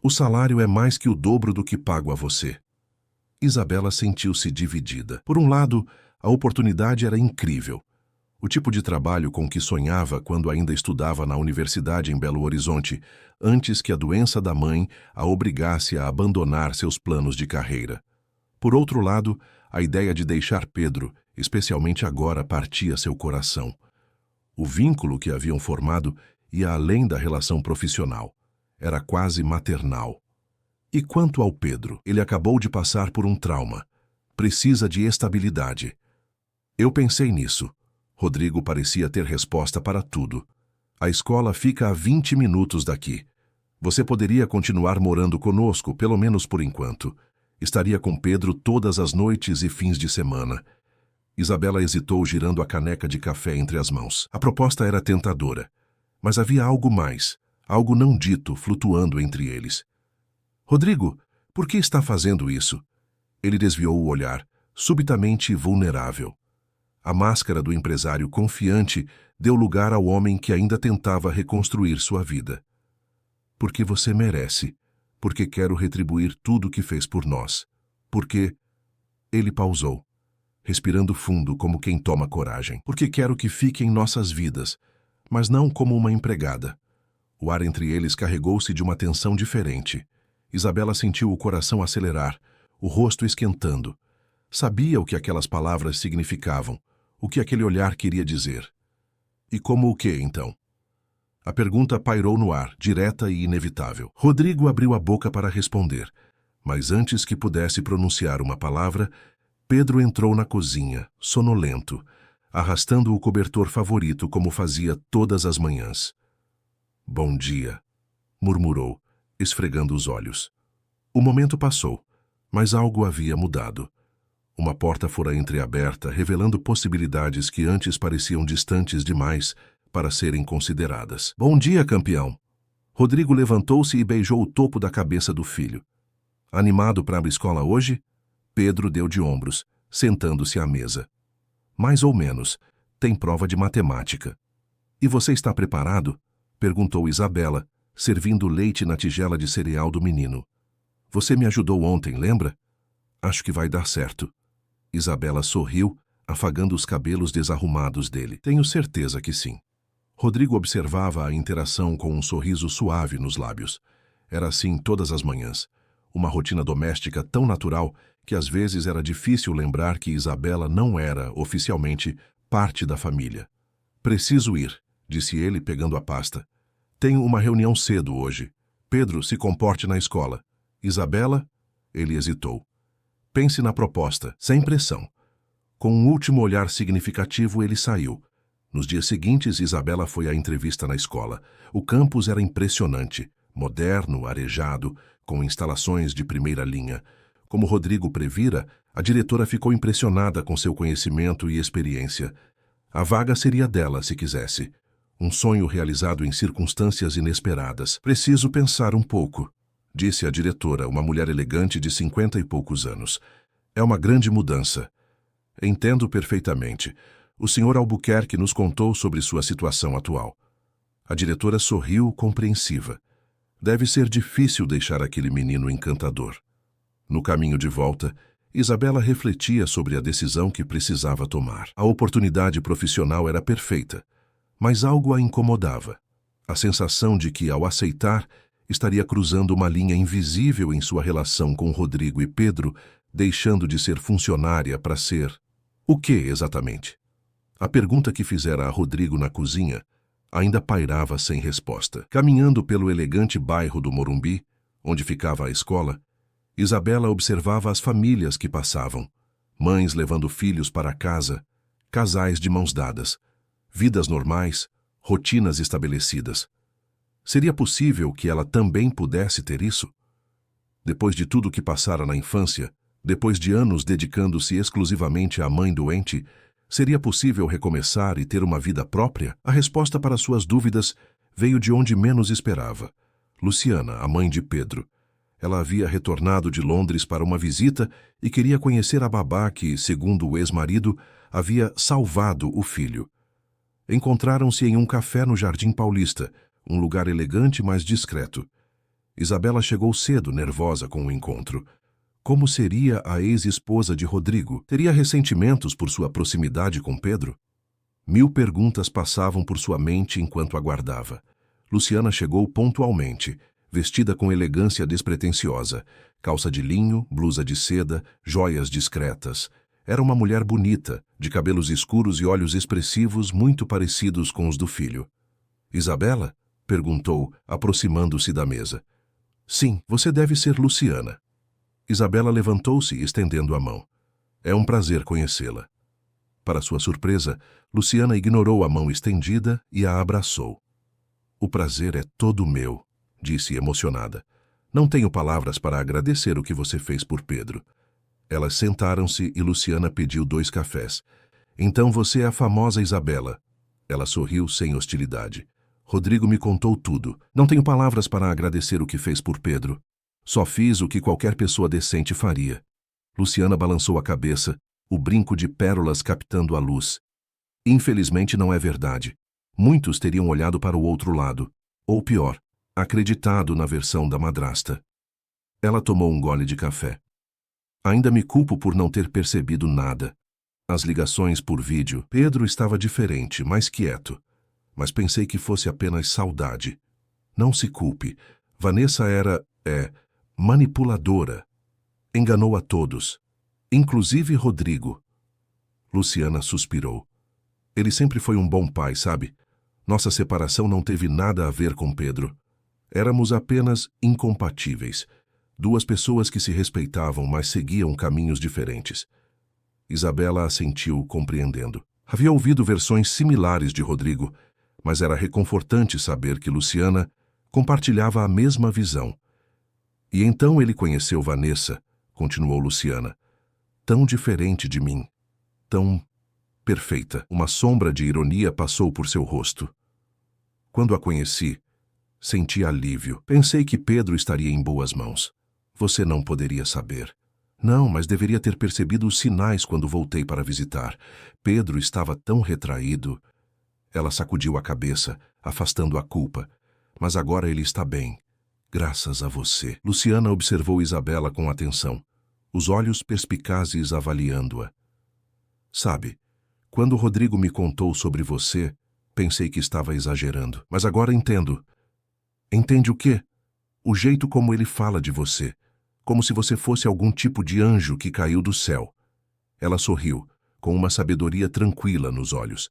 O salário é mais que o dobro do que pago a você. Isabela sentiu-se dividida. Por um lado, a oportunidade era incrível. O tipo de trabalho com que sonhava quando ainda estudava na universidade em Belo Horizonte, antes que a doença da mãe a obrigasse a abandonar seus planos de carreira. Por outro lado, a ideia de deixar Pedro, especialmente agora, partia seu coração. O vínculo que haviam formado ia além da relação profissional. Era quase maternal. E quanto ao Pedro, ele acabou de passar por um trauma. Precisa de estabilidade. Eu pensei nisso. Rodrigo parecia ter resposta para tudo. A escola fica a 20 minutos daqui. Você poderia continuar morando conosco, pelo menos por enquanto. Estaria com Pedro todas as noites e fins de semana. Isabela hesitou, girando a caneca de café entre as mãos. A proposta era tentadora, mas havia algo mais, algo não dito, flutuando entre eles. Rodrigo, por que está fazendo isso? Ele desviou o olhar, subitamente vulnerável. A máscara do empresário confiante deu lugar ao homem que ainda tentava reconstruir sua vida. Porque você merece. Porque quero retribuir tudo o que fez por nós. Porque... Ele pausou, respirando fundo como quem toma coragem. Porque quero que fique em nossas vidas, mas não como uma empregada. O ar entre eles carregou-se de uma tensão diferente. Isabela sentiu o coração acelerar, o rosto esquentando. Sabia o que aquelas palavras significavam, o que aquele olhar queria dizer. E como o que, então? A pergunta pairou no ar, direta e inevitável. Rodrigo abriu a boca para responder, mas antes que pudesse pronunciar uma palavra, Pedro entrou na cozinha, sonolento, arrastando o cobertor favorito como fazia todas as manhãs. Bom dia, murmurou, esfregando os olhos. O momento passou, mas algo havia mudado. Uma porta fora entreaberta, revelando possibilidades que antes pareciam distantes demais para serem consideradas. Bom dia, campeão! Rodrigo levantou-se e beijou o topo da cabeça do filho. Animado para a escola hoje? Pedro deu de ombros, sentando-se à mesa. Mais ou menos. Tem prova de matemática. E você está preparado? Perguntou Isabela, servindo leite na tigela de cereal do menino. Você me ajudou ontem, lembra? Acho que vai dar certo. Isabela sorriu, afagando os cabelos desarrumados dele. Tenho certeza que sim. Rodrigo observava a interação com um sorriso suave nos lábios. Era assim todas as manhãs. Uma rotina doméstica tão natural que às vezes era difícil lembrar que Isabela não era, oficialmente, parte da família. Preciso ir, disse ele, pegando a pasta. Tenho uma reunião cedo hoje. Pedro, se comporte na escola. Isabela? Ele hesitou. Pense na proposta, sem pressão. Com um último olhar significativo, ele saiu, Nos dias seguintes, Isabela foi à entrevista na escola. O campus era impressionante, moderno, arejado, com instalações de primeira linha. Como Rodrigo previra, a diretora ficou impressionada com seu conhecimento e experiência. A vaga seria dela, se quisesse. Um sonho realizado em circunstâncias inesperadas. Preciso pensar um pouco, disse a diretora, uma mulher elegante de 50 e poucos anos. É uma grande mudança. Entendo perfeitamente. O Sr. Albuquerque nos contou sobre sua situação atual. A diretora sorriu compreensiva. Deve ser difícil deixar aquele menino encantador. No caminho de volta, Isabela refletia sobre a decisão que precisava tomar. A oportunidade profissional era perfeita, mas algo a incomodava. A sensação de que, ao aceitar, estaria cruzando uma linha invisível em sua relação com Rodrigo e Pedro, deixando de ser funcionária para ser... O que exatamente? A pergunta que fizera a Rodrigo na cozinha ainda pairava sem resposta. Caminhando pelo elegante bairro do Morumbi, onde ficava a escola, Isabela observava as famílias que passavam, mães levando filhos para casa, casais de mãos dadas, vidas normais, rotinas estabelecidas. Seria possível que ela também pudesse ter isso? Depois de tudo que passara na infância, depois de anos dedicando-se exclusivamente à mãe doente, seria possível recomeçar e ter uma vida própria? A resposta para suas dúvidas veio de onde menos esperava. Luciana, a mãe de Pedro. Ela havia retornado de Londres para uma visita e queria conhecer a babá que, segundo o ex-marido, havia salvado o filho. Encontraram-se em um café no Jardim Paulista, um lugar elegante, mas discreto. Isabela chegou cedo, nervosa com o encontro. Como seria a ex-esposa de Rodrigo? Teria ressentimentos por sua proximidade com Pedro? 1000 perguntas passavam por sua mente enquanto aguardava. Luciana chegou pontualmente, vestida com elegância despretensiosa, calça de linho, blusa de seda, joias discretas. Era uma mulher bonita, de cabelos escuros e olhos expressivos muito parecidos com os do filho. Isabela? Perguntou, aproximando-se da mesa. Sim, você deve ser Luciana. Isabela levantou-se, estendendo a mão. É um prazer conhecê-la. Para sua surpresa, Luciana ignorou a mão estendida e a abraçou. O prazer é todo meu, disse emocionada. Não tenho palavras para agradecer o que você fez por Pedro. Elas sentaram-se e Luciana pediu 2 cafés. Então você é a famosa Isabela. Ela sorriu sem hostilidade. Rodrigo me contou tudo. Não tenho palavras para agradecer o que fez por Pedro. Só fiz o que qualquer pessoa decente faria. Luciana balançou a cabeça, o brinco de pérolas captando a luz. Infelizmente não é verdade. Muitos teriam olhado para o outro lado, ou pior, acreditado na versão da madrasta. Ela tomou um gole de café. Ainda me culpo por não ter percebido nada. As ligações por vídeo, Pedro estava diferente, mais quieto. Mas pensei que fosse apenas saudade. Não se culpe. Vanessa era, manipuladora. Enganou a todos, inclusive Rodrigo. Luciana suspirou. Ele sempre foi um bom pai, sabe? Nossa separação não teve nada a ver com Pedro. Éramos apenas incompatíveis. 2 pessoas que se respeitavam, mas seguiam caminhos diferentes. Isabela assentiu, compreendendo. Havia ouvido versões similares de Rodrigo, mas era reconfortante saber que Luciana compartilhava a mesma visão. E então ele conheceu Vanessa, continuou Luciana. Tão diferente de mim. Tão perfeita. Uma sombra de ironia passou por seu rosto. Quando a conheci, senti alívio. Pensei que Pedro estaria em boas mãos. Você não poderia saber. Não, mas deveria ter percebido os sinais quando voltei para visitar. Pedro estava tão retraído. Ela sacudiu a cabeça, afastando a culpa. Mas agora ele está bem. Graças a você. Luciana observou Isabela com atenção, os olhos perspicazes avaliando-a. Sabe, quando Rodrigo me contou sobre você, pensei que estava exagerando. Mas agora entendo. Entende o quê? O jeito como ele fala de você. Como se você fosse algum tipo de anjo que caiu do céu. Ela sorriu, com uma sabedoria tranquila nos olhos.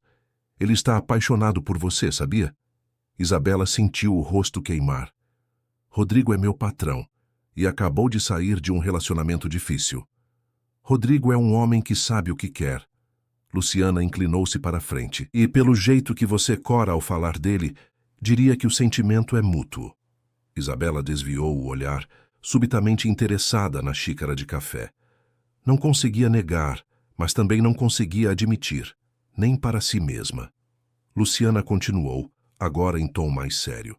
Ele está apaixonado por você, sabia? Isabela sentiu o rosto queimar. Rodrigo é meu patrão e acabou de sair de um relacionamento difícil. Rodrigo é um homem que sabe o que quer. Luciana inclinou-se para a frente. E pelo jeito que você cora ao falar dele, diria que o sentimento é mútuo. Isabela desviou o olhar, subitamente interessada na xícara de café. Não conseguia negar, mas também não conseguia admitir, nem para si mesma. Luciana continuou, agora em tom mais sério.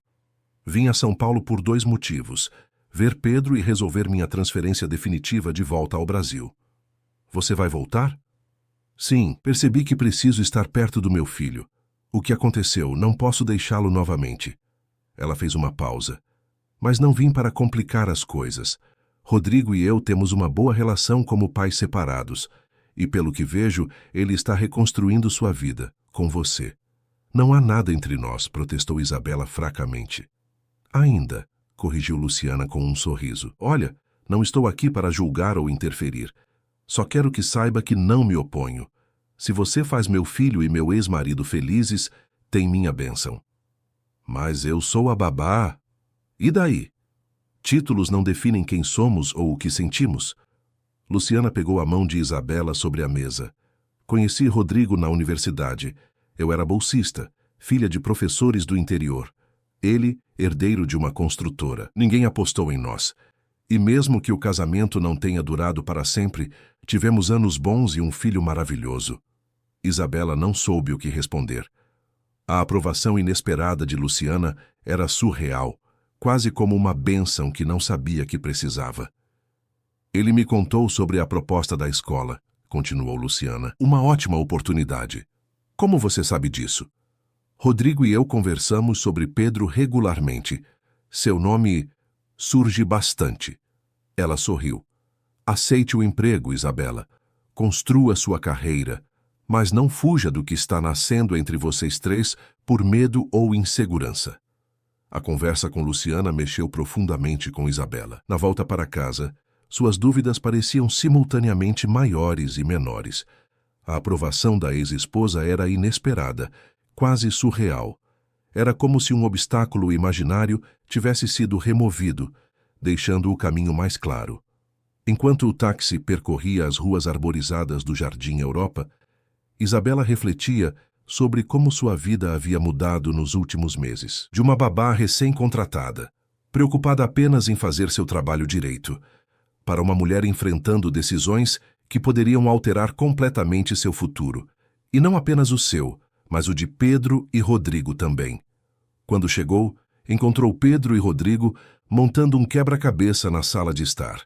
Vim a São Paulo por 2 motivos: ver Pedro e resolver minha transferência definitiva de volta ao Brasil. Você vai voltar? Sim, percebi que preciso estar perto do meu filho. O que aconteceu? Não posso deixá-lo novamente. Ela fez uma pausa. Mas não vim para complicar as coisas. Rodrigo e eu temos uma boa relação como pais separados. E pelo que vejo, ele está reconstruindo sua vida, com você. Não há nada entre nós, protestou Isabela fracamente. Ainda, corrigiu Luciana com um sorriso. Olha, não estou aqui para julgar ou interferir. Só quero que saiba que não me oponho. Se você faz meu filho e meu ex-marido felizes, tem minha bênção. Mas eu sou a babá. E daí? Títulos não definem quem somos ou o que sentimos. Luciana pegou a mão de Isabela sobre a mesa. Conheci Rodrigo na universidade. Eu era bolsista, filha de professores do interior. Ele, herdeiro de uma construtora. Ninguém apostou em nós. E mesmo que o casamento não tenha durado para sempre, tivemos anos bons e um filho maravilhoso. Isabela não soube o que responder. A aprovação inesperada de Luciana era surreal, quase como uma bênção que não sabia que precisava. Ele me contou sobre a proposta da escola, continuou Luciana. Uma ótima oportunidade. Como você sabe disso? Rodrigo e eu conversamos sobre Pedro regularmente. Seu nome surge bastante. Ela sorriu. Aceite o emprego, Isabela. Construa sua carreira, mas não fuja do que está nascendo entre vocês 3 por medo ou insegurança. A conversa com Luciana mexeu profundamente com Isabela. Na volta para casa, suas dúvidas pareciam simultaneamente maiores e menores. A aprovação da ex-esposa era inesperada, quase surreal. Era como se um obstáculo imaginário tivesse sido removido, deixando o caminho mais claro. Enquanto o táxi percorria as ruas arborizadas do Jardim Europa, Isabela refletia sobre como sua vida havia mudado nos últimos meses. De uma babá recém-contratada, preocupada apenas em fazer seu trabalho direito, para uma mulher enfrentando decisões que poderiam alterar completamente seu futuro, e não apenas o seu, mas o de Pedro e Rodrigo também. Quando chegou, encontrou Pedro e Rodrigo montando um quebra-cabeça na sala de estar.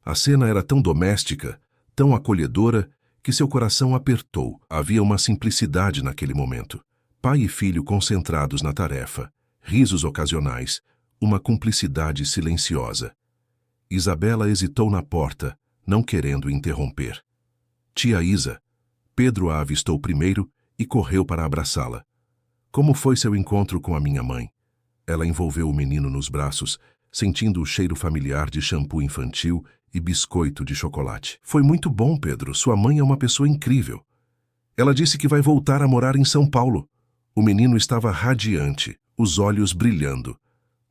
A cena era tão doméstica, tão acolhedora, que seu coração apertou. Havia uma simplicidade naquele momento. Pai e filho concentrados na tarefa, risos ocasionais, uma cumplicidade silenciosa. Isabela hesitou na porta, não querendo interromper. Tia Isa. Pedro a avistou primeiro e correu para abraçá-la. Como foi seu encontro com a minha mãe? Ela envolveu o menino nos braços, sentindo o cheiro familiar de shampoo infantil e biscoito de chocolate. Foi muito bom, Pedro. Sua mãe é uma pessoa incrível. Ela disse que vai voltar a morar em São Paulo. O menino estava radiante, os olhos brilhando.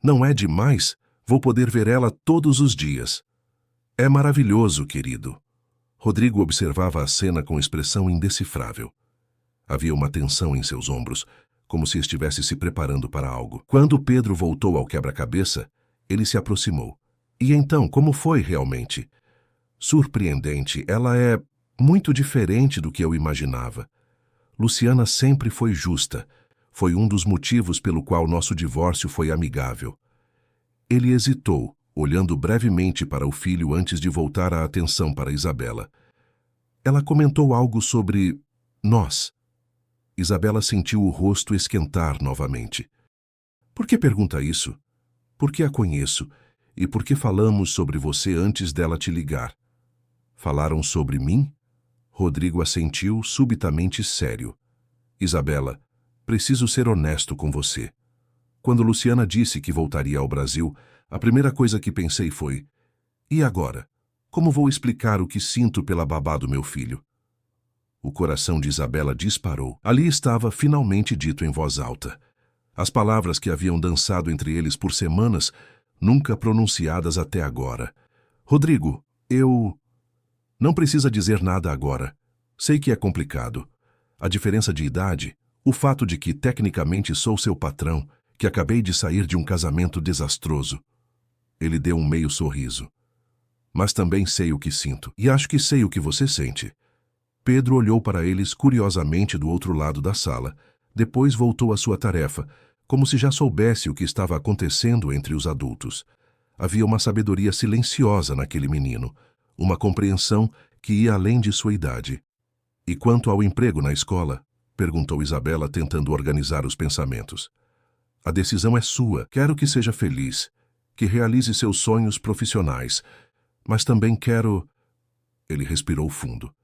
Não é demais? Vou poder ver ela todos os dias. É maravilhoso, querido. Rodrigo observava a cena com expressão indecifrável. Havia uma tensão em seus ombros, como se estivesse se preparando para algo. Quando Pedro voltou ao quebra-cabeça, ele se aproximou. E então, como foi realmente? Surpreendente, ela é muito diferente do que eu imaginava. Luciana sempre foi justa. Foi um dos motivos pelo qual nosso divórcio foi amigável. Ele hesitou, olhando brevemente para o filho antes de voltar a atenção para Isabela. Ela comentou algo sobre nós. Isabela sentiu o rosto esquentar novamente. Por que pergunta isso? Porque a conheço, e porque falamos sobre você antes dela te ligar. Falaram sobre mim? Rodrigo assentiu, subitamente sério. Isabela, preciso ser honesto com você. Quando Luciana disse que voltaria ao Brasil, a primeira coisa que pensei foi: e agora? Como vou explicar o que sinto pela babá do meu filho? O coração de Isabela disparou. Ali estava finalmente dito em voz alta. As palavras que haviam dançado entre eles por semanas, nunca pronunciadas até agora. Rodrigo, eu... Não precisa dizer nada agora. Sei que é complicado. A diferença de idade, o fato de que tecnicamente sou seu patrão, que acabei de sair de um casamento desastroso. Ele deu um meio sorriso. Mas também sei o que sinto, e acho que sei o que você sente. Pedro olhou para eles curiosamente do outro lado da sala, depois voltou à sua tarefa, como se já soubesse o que estava acontecendo entre os adultos. Havia uma sabedoria silenciosa naquele menino, uma compreensão que ia além de sua idade. E quanto ao emprego na escola? Perguntou Isabela, tentando organizar os pensamentos. A decisão é sua. Quero que seja feliz, que realize seus sonhos profissionais, mas também quero... Ele respirou fundo.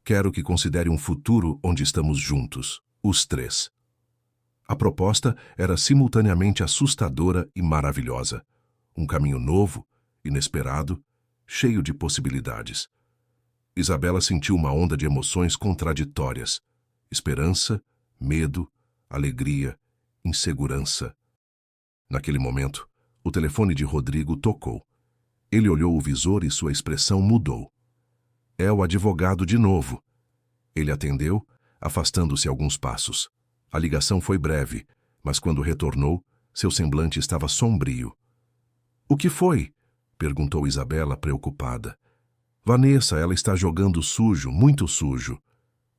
Quero que considere um futuro onde estamos juntos, os três. A proposta era simultaneamente assustadora e maravilhosa. Um caminho novo, inesperado, cheio de possibilidades. Isabela sentiu uma onda de emoções contraditórias. Esperança, medo, alegria, insegurança. Naquele momento, o telefone de Rodrigo tocou. Ele olhou o visor e sua expressão mudou. É o advogado de novo. Ele atendeu, afastando-se alguns passos. A ligação foi breve, mas quando retornou, seu semblante estava sombrio. O que foi? Perguntou Isabela, preocupada. Vanessa, ela está jogando sujo, muito sujo.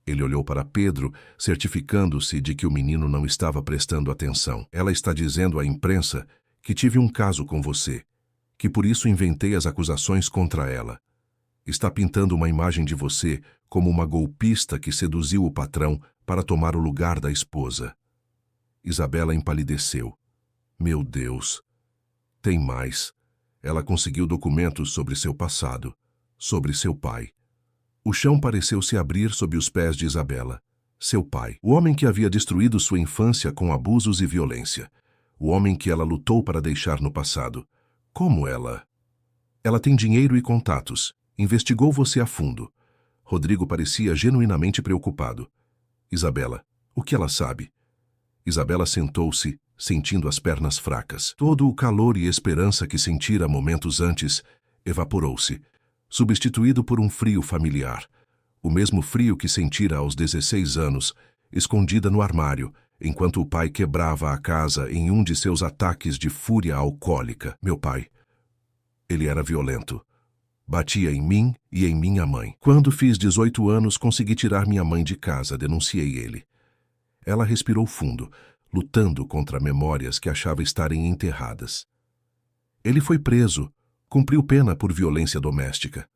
Ele olhou para Pedro, certificando-se de que o menino não estava prestando atenção. Ela está dizendo à imprensa que tive um caso com você, que por isso inventei as acusações contra ela. Está pintando uma imagem de você como uma golpista que seduziu o patrão para tomar o lugar da esposa. Isabela empalideceu. Meu Deus! Tem mais. Ela conseguiu documentos sobre seu passado, sobre seu pai. O chão pareceu se abrir sob os pés de Isabela. Seu pai, o homem que havia destruído sua infância com abusos e violência. O homem que ela lutou para deixar no passado. Como ela? Ela tem dinheiro e contatos. Investigou você a fundo. Rodrigo parecia genuinamente preocupado. Isabela, o que ela sabe? Isabela sentou-se, sentindo as pernas fracas. Todo o calor e esperança que sentira momentos antes evaporou-se, substituído por um frio familiar. O mesmo frio que sentira aos 16 anos, escondida no armário, enquanto o pai quebrava a casa em um de seus ataques de fúria alcoólica. Meu pai. Ele era violento. Batia em mim e em minha mãe. Quando fiz 18 anos, consegui tirar minha mãe de casa, denunciei ele. Ela respirou fundo, lutando contra memórias que achava estarem enterradas. Ele foi preso, cumpriu pena por violência doméstica.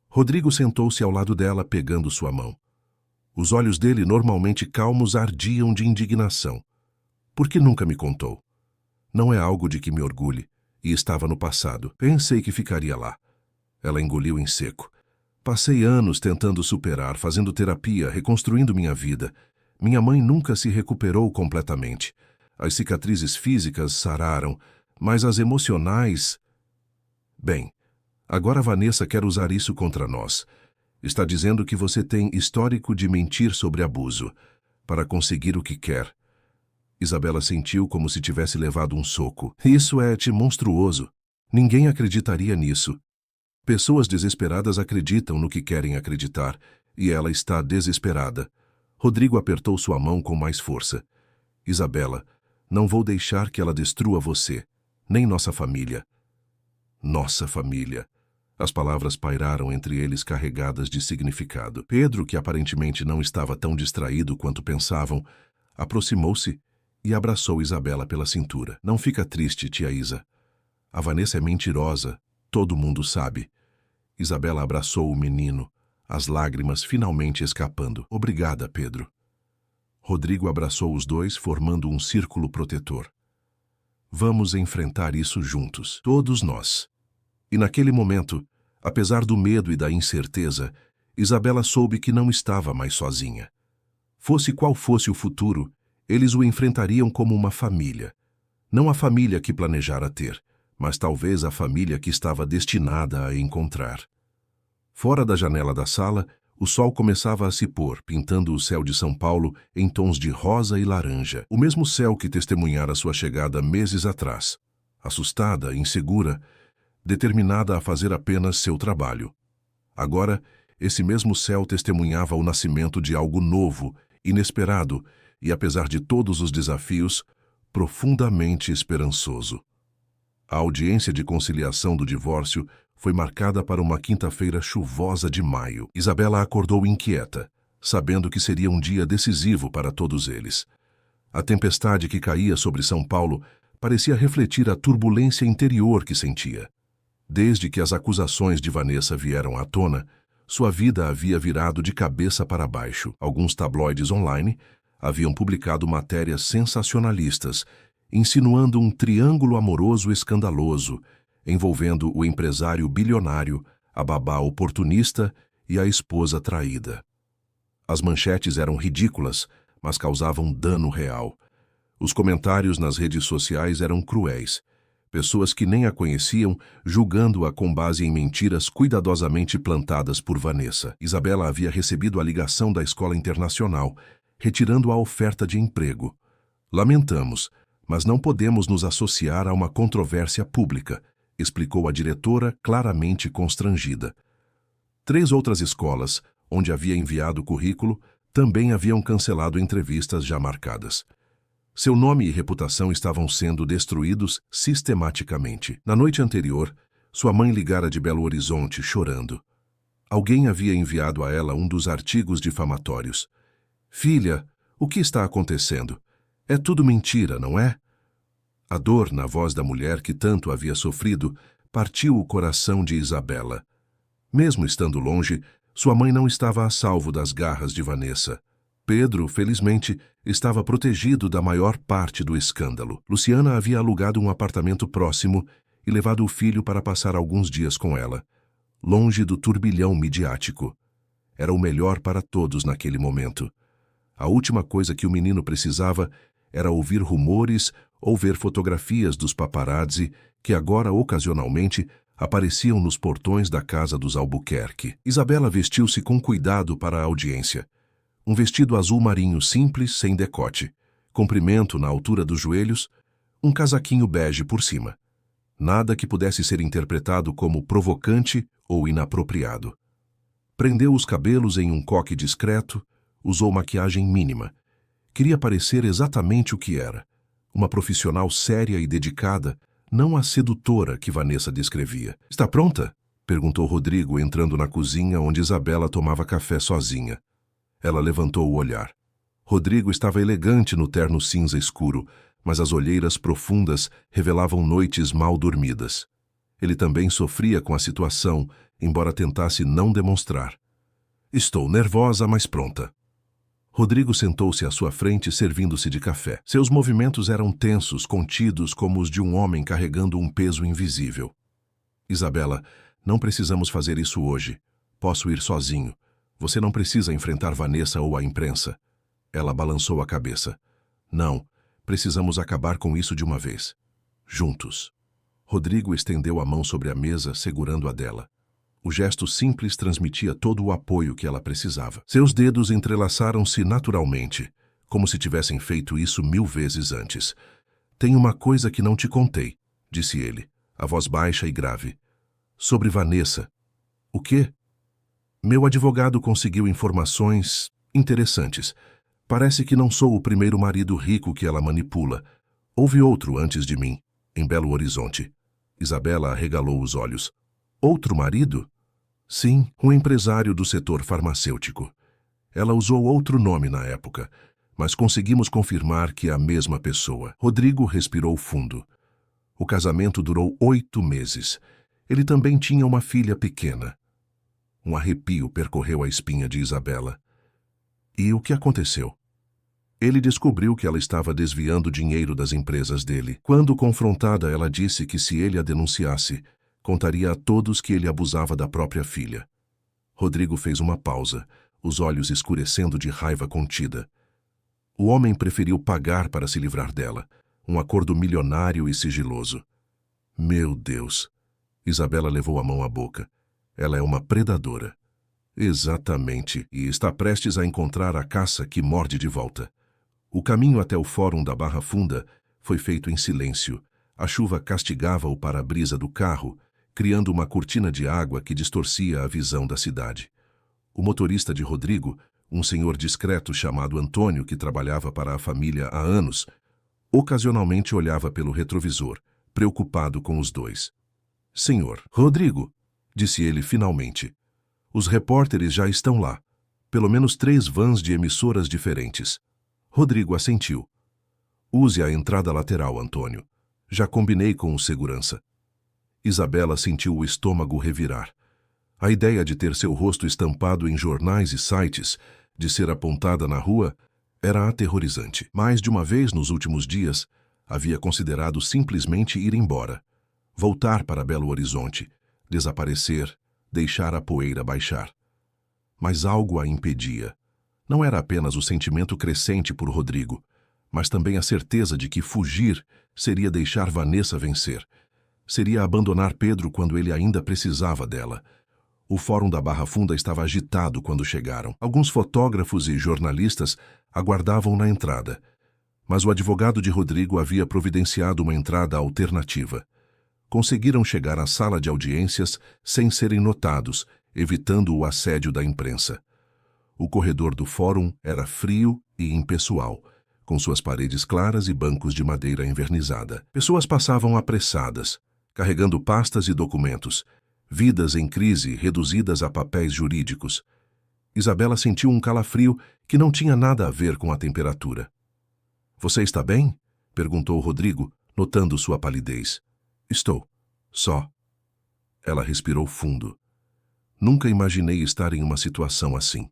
Rodrigo sentou-se ao lado dela, pegando sua mão. Os olhos dele, normalmente calmos, ardiam de indignação. Por que nunca me contou? Não é algo de que me orgulhe, e estava no passado. Pensei que ficaria lá. Ela engoliu em seco. Passei anos tentando superar, fazendo terapia, reconstruindo minha vida. Minha mãe nunca se recuperou completamente. As cicatrizes físicas sararam, mas as emocionais... Bem, agora Vanessa quer usar isso contra nós. Está dizendo que você tem histórico de mentir sobre abuso, para conseguir o que quer. Isabela sentiu como se tivesse levado um soco. Isso é monstruoso. Ninguém acreditaria nisso. Pessoas desesperadas acreditam no que querem acreditar, e ela está desesperada. Rodrigo apertou sua mão com mais força. Isabela, não vou deixar que ela destrua você, nem nossa família. Nossa família. As palavras pairaram entre eles carregadas de significado. Pedro, que aparentemente não estava tão distraído quanto pensavam, aproximou-se e abraçou Isabela pela cintura. Não fica triste, tia Isa. A Vanessa é mentirosa, todo mundo sabe. Isabela abraçou o menino, as lágrimas finalmente escapando. Obrigada, Pedro. Rodrigo abraçou os dois, formando um círculo protetor. Vamos enfrentar isso juntos, todos nós. E naquele momento, apesar do medo e da incerteza, Isabela soube que não estava mais sozinha. Fosse qual fosse o futuro, eles o enfrentariam como uma família. Não a família que planejara ter, mas talvez a família que estava destinada a encontrar. Fora da janela da sala, o sol começava a se pôr, pintando o céu de São Paulo em tons de rosa e laranja. O mesmo céu que testemunhara sua chegada meses atrás. Assustada, insegura, determinada a fazer apenas seu trabalho. Agora, esse mesmo céu testemunhava o nascimento de algo novo, inesperado e, apesar de todos os desafios, profundamente esperançoso. A audiência de conciliação do divórcio foi marcada para uma quinta-feira chuvosa de maio. Isabela acordou inquieta, sabendo que seria um dia decisivo para todos eles. A tempestade que caía sobre São Paulo parecia refletir a turbulência interior que sentia. Desde que as acusações de Vanessa vieram à tona, sua vida havia virado de cabeça para baixo. Alguns tabloides online haviam publicado matérias sensacionalistas, insinuando um triângulo amoroso escandaloso, envolvendo o empresário bilionário, a babá oportunista e a esposa traída. As manchetes eram ridículas, mas causavam dano real. Os comentários nas redes sociais eram cruéis. Pessoas que nem a conheciam, julgando-a com base em mentiras cuidadosamente plantadas por Vanessa. Isabela havia recebido a ligação da escola internacional, retirando a oferta de emprego. Lamentamos, mas não podemos nos associar a uma controvérsia pública, explicou a diretora, claramente constrangida. 3 outras escolas, onde havia enviado o currículo, também haviam cancelado entrevistas já marcadas. Seu nome e reputação estavam sendo destruídos sistematicamente. Na noite anterior, sua mãe ligara de Belo Horizonte, chorando. Alguém havia enviado a ela um dos artigos difamatórios. "Filha, o que está acontecendo? É tudo mentira, não é?" A dor na voz da mulher que tanto havia sofrido partiu o coração de Isabela. Mesmo estando longe, sua mãe não estava a salvo das garras de Vanessa. Pedro, felizmente, estava protegido da maior parte do escândalo. Luciana havia alugado um apartamento próximo e levado o filho para passar alguns dias com ela, longe do turbilhão midiático. Era o melhor para todos naquele momento. A última coisa que o menino precisava era ouvir rumores ou ver fotografias dos paparazzi que agora, ocasionalmente, apareciam nos portões da casa dos Albuquerque. Isabela vestiu-se com cuidado para a audiência. Um vestido azul marinho simples, sem decote, comprimento na altura dos joelhos, um casaquinho bege por cima. Nada que pudesse ser interpretado como provocante ou inapropriado. Prendeu os cabelos em um coque discreto, usou maquiagem mínima. Queria parecer exatamente o que era, uma profissional séria e dedicada, não a sedutora que Vanessa descrevia. "Está pronta?" perguntou Rodrigo, entrando na cozinha onde Isabela tomava café sozinha. Ela levantou o olhar. Rodrigo estava elegante no terno cinza escuro, mas as olheiras profundas revelavam noites mal dormidas. Ele também sofria com a situação, embora tentasse não demonstrar. "Estou nervosa, mas pronta." Rodrigo sentou-se à sua frente, servindo-se de café. Seus movimentos eram tensos, contidos como os de um homem carregando um peso invisível. "Isabela, não precisamos fazer isso hoje. Posso ir sozinho. Você não precisa enfrentar Vanessa ou a imprensa." Ela balançou a cabeça. "Não, precisamos acabar com isso de uma vez. Juntos." Rodrigo estendeu a mão sobre a mesa, segurando a dela. O gesto simples transmitia todo o apoio que ela precisava. Seus dedos entrelaçaram-se naturalmente, como se tivessem feito isso 1000 vezes antes. "Tem uma coisa que não te contei", disse ele, a voz baixa e grave. "Sobre Vanessa." "O quê?" "Meu advogado conseguiu informações interessantes. Parece que não sou o primeiro marido rico que ela manipula. Houve outro antes de mim, em Belo Horizonte." Isabela arregalou os olhos. "Outro marido?" "Sim, um empresário do setor farmacêutico. Ela usou outro nome na época, mas conseguimos confirmar que é a mesma pessoa." Rodrigo respirou fundo. O casamento durou 8 meses. Ele também tinha uma filha pequena. Um arrepio percorreu a espinha de Isabela. E o que aconteceu? Ele descobriu que ela estava desviando dinheiro das empresas dele. Quando confrontada, ela disse que se ele a denunciasse, contaria a todos que ele abusava da própria filha. Rodrigo fez uma pausa, os olhos escurecendo de raiva contida. O homem preferiu pagar para se livrar dela, um acordo milionário e sigiloso. Meu Deus! Isabela levou a mão à boca. Ela é uma predadora. Exatamente, e está prestes a encontrar a caça que morde de volta. O caminho até o fórum da Barra Funda foi feito em silêncio. A chuva castigava o para-brisa do carro, criando uma cortina de água que distorcia a visão da cidade. O motorista de Rodrigo, um senhor discreto chamado Antônio, que trabalhava para a família há anos, ocasionalmente olhava pelo retrovisor, preocupado com os dois. Senhor Rodrigo, disse ele finalmente, os repórteres já estão lá. Pelo menos 3 vans de emissoras diferentes. Rodrigo assentiu. Use a entrada lateral, Antônio. Já combinei com o segurança. Isabela sentiu o estômago revirar. A ideia de ter seu rosto estampado em jornais e sites, de ser apontada na rua, era aterrorizante. Mais de uma vez nos últimos dias, havia considerado simplesmente ir embora, voltar para Belo Horizonte, desaparecer, deixar a poeira baixar. Mas algo a impedia. Não era apenas o sentimento crescente por Rodrigo, mas também a certeza de que fugir seria deixar Vanessa vencer. Seria abandonar Pedro quando ele ainda precisava dela. O Fórum da Barra Funda estava agitado quando chegaram. Alguns fotógrafos e jornalistas aguardavam na entrada, mas o advogado de Rodrigo havia providenciado uma entrada alternativa. Conseguiram chegar à sala de audiências sem serem notados, evitando o assédio da imprensa. O corredor do fórum era frio e impessoal, com suas paredes claras e bancos de madeira envernizada. Pessoas passavam apressadas, carregando pastas e documentos, vidas em crise reduzidas a papéis jurídicos. Isabela sentiu um calafrio que não tinha nada a ver com a temperatura. — Você está bem? Perguntou Rodrigo, notando sua palidez. — Estou. Só. Ela respirou fundo. Nunca imaginei estar em uma situação assim.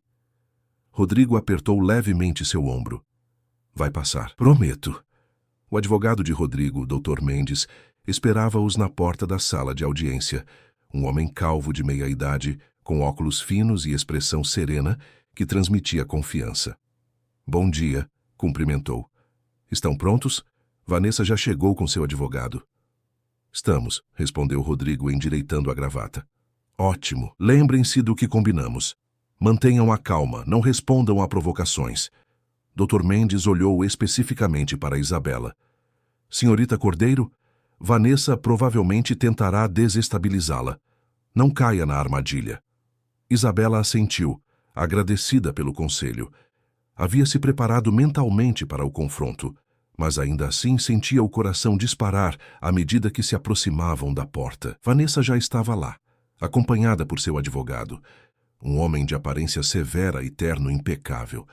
Rodrigo apertou levemente seu ombro. Vai passar. Prometo. O advogado de Rodrigo, Dr. Mendes, esperava-os na porta da sala de audiência, um homem calvo de meia-idade, com óculos finos e expressão serena, que transmitia confiança. Bom dia, cumprimentou. Estão prontos? Vanessa já chegou com seu advogado. Estamos, respondeu Rodrigo endireitando a gravata. Ótimo. Lembrem-se do que combinamos. Mantenham a calma, não respondam a provocações. Dr. Mendes olhou especificamente para Isabela. Senhorita Cordeiro, Vanessa provavelmente tentará desestabilizá-la. Não caia na armadilha. Isabela assentiu, agradecida pelo conselho. Havia se preparado mentalmente para o confronto, mas ainda assim sentia o coração disparar à medida que se aproximavam da porta. Vanessa já estava lá, acompanhada por seu advogado, um homem de aparência severa e terno impecável.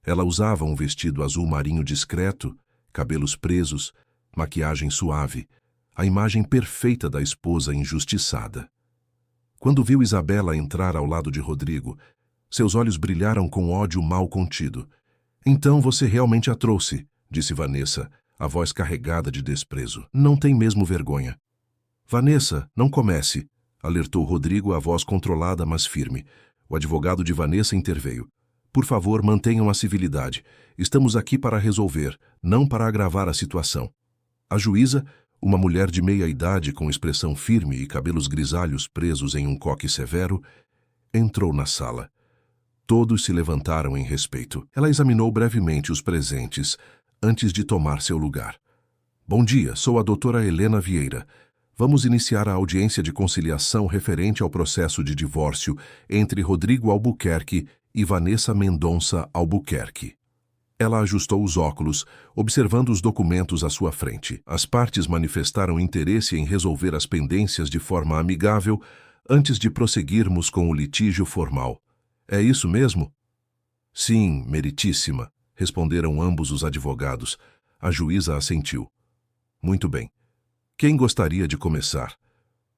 Ela usava um vestido azul marinho discreto, cabelos presos, maquiagem suave, a imagem perfeita da esposa injustiçada. Quando viu Isabela entrar ao lado de Rodrigo, seus olhos brilharam com ódio mal contido. Então você realmente a trouxe, disse Vanessa, a voz carregada de desprezo. Não tem mesmo vergonha. Vanessa, não comece, alertou Rodrigo, a voz controlada, mas firme. O advogado de Vanessa interveio. Por favor, mantenham a civilidade. Estamos aqui para resolver, não para agravar a situação. A juíza, uma mulher de meia-idade com expressão firme e cabelos grisalhos presos em um coque severo, entrou na sala. Todos se levantaram em respeito. Ela examinou brevemente os presentes, antes de tomar seu lugar. Bom dia, sou a doutora Helena Vieira. Vamos iniciar a audiência de conciliação referente ao processo de divórcio entre Rodrigo Albuquerque e Vanessa Mendonça Albuquerque. Ela ajustou os óculos, observando os documentos à sua frente. As partes manifestaram interesse em resolver as pendências de forma amigável antes de prosseguirmos com o litígio formal. É isso mesmo? Sim, meritíssima, responderam ambos os advogados. A juíza assentiu. Muito bem. Quem gostaria de começar?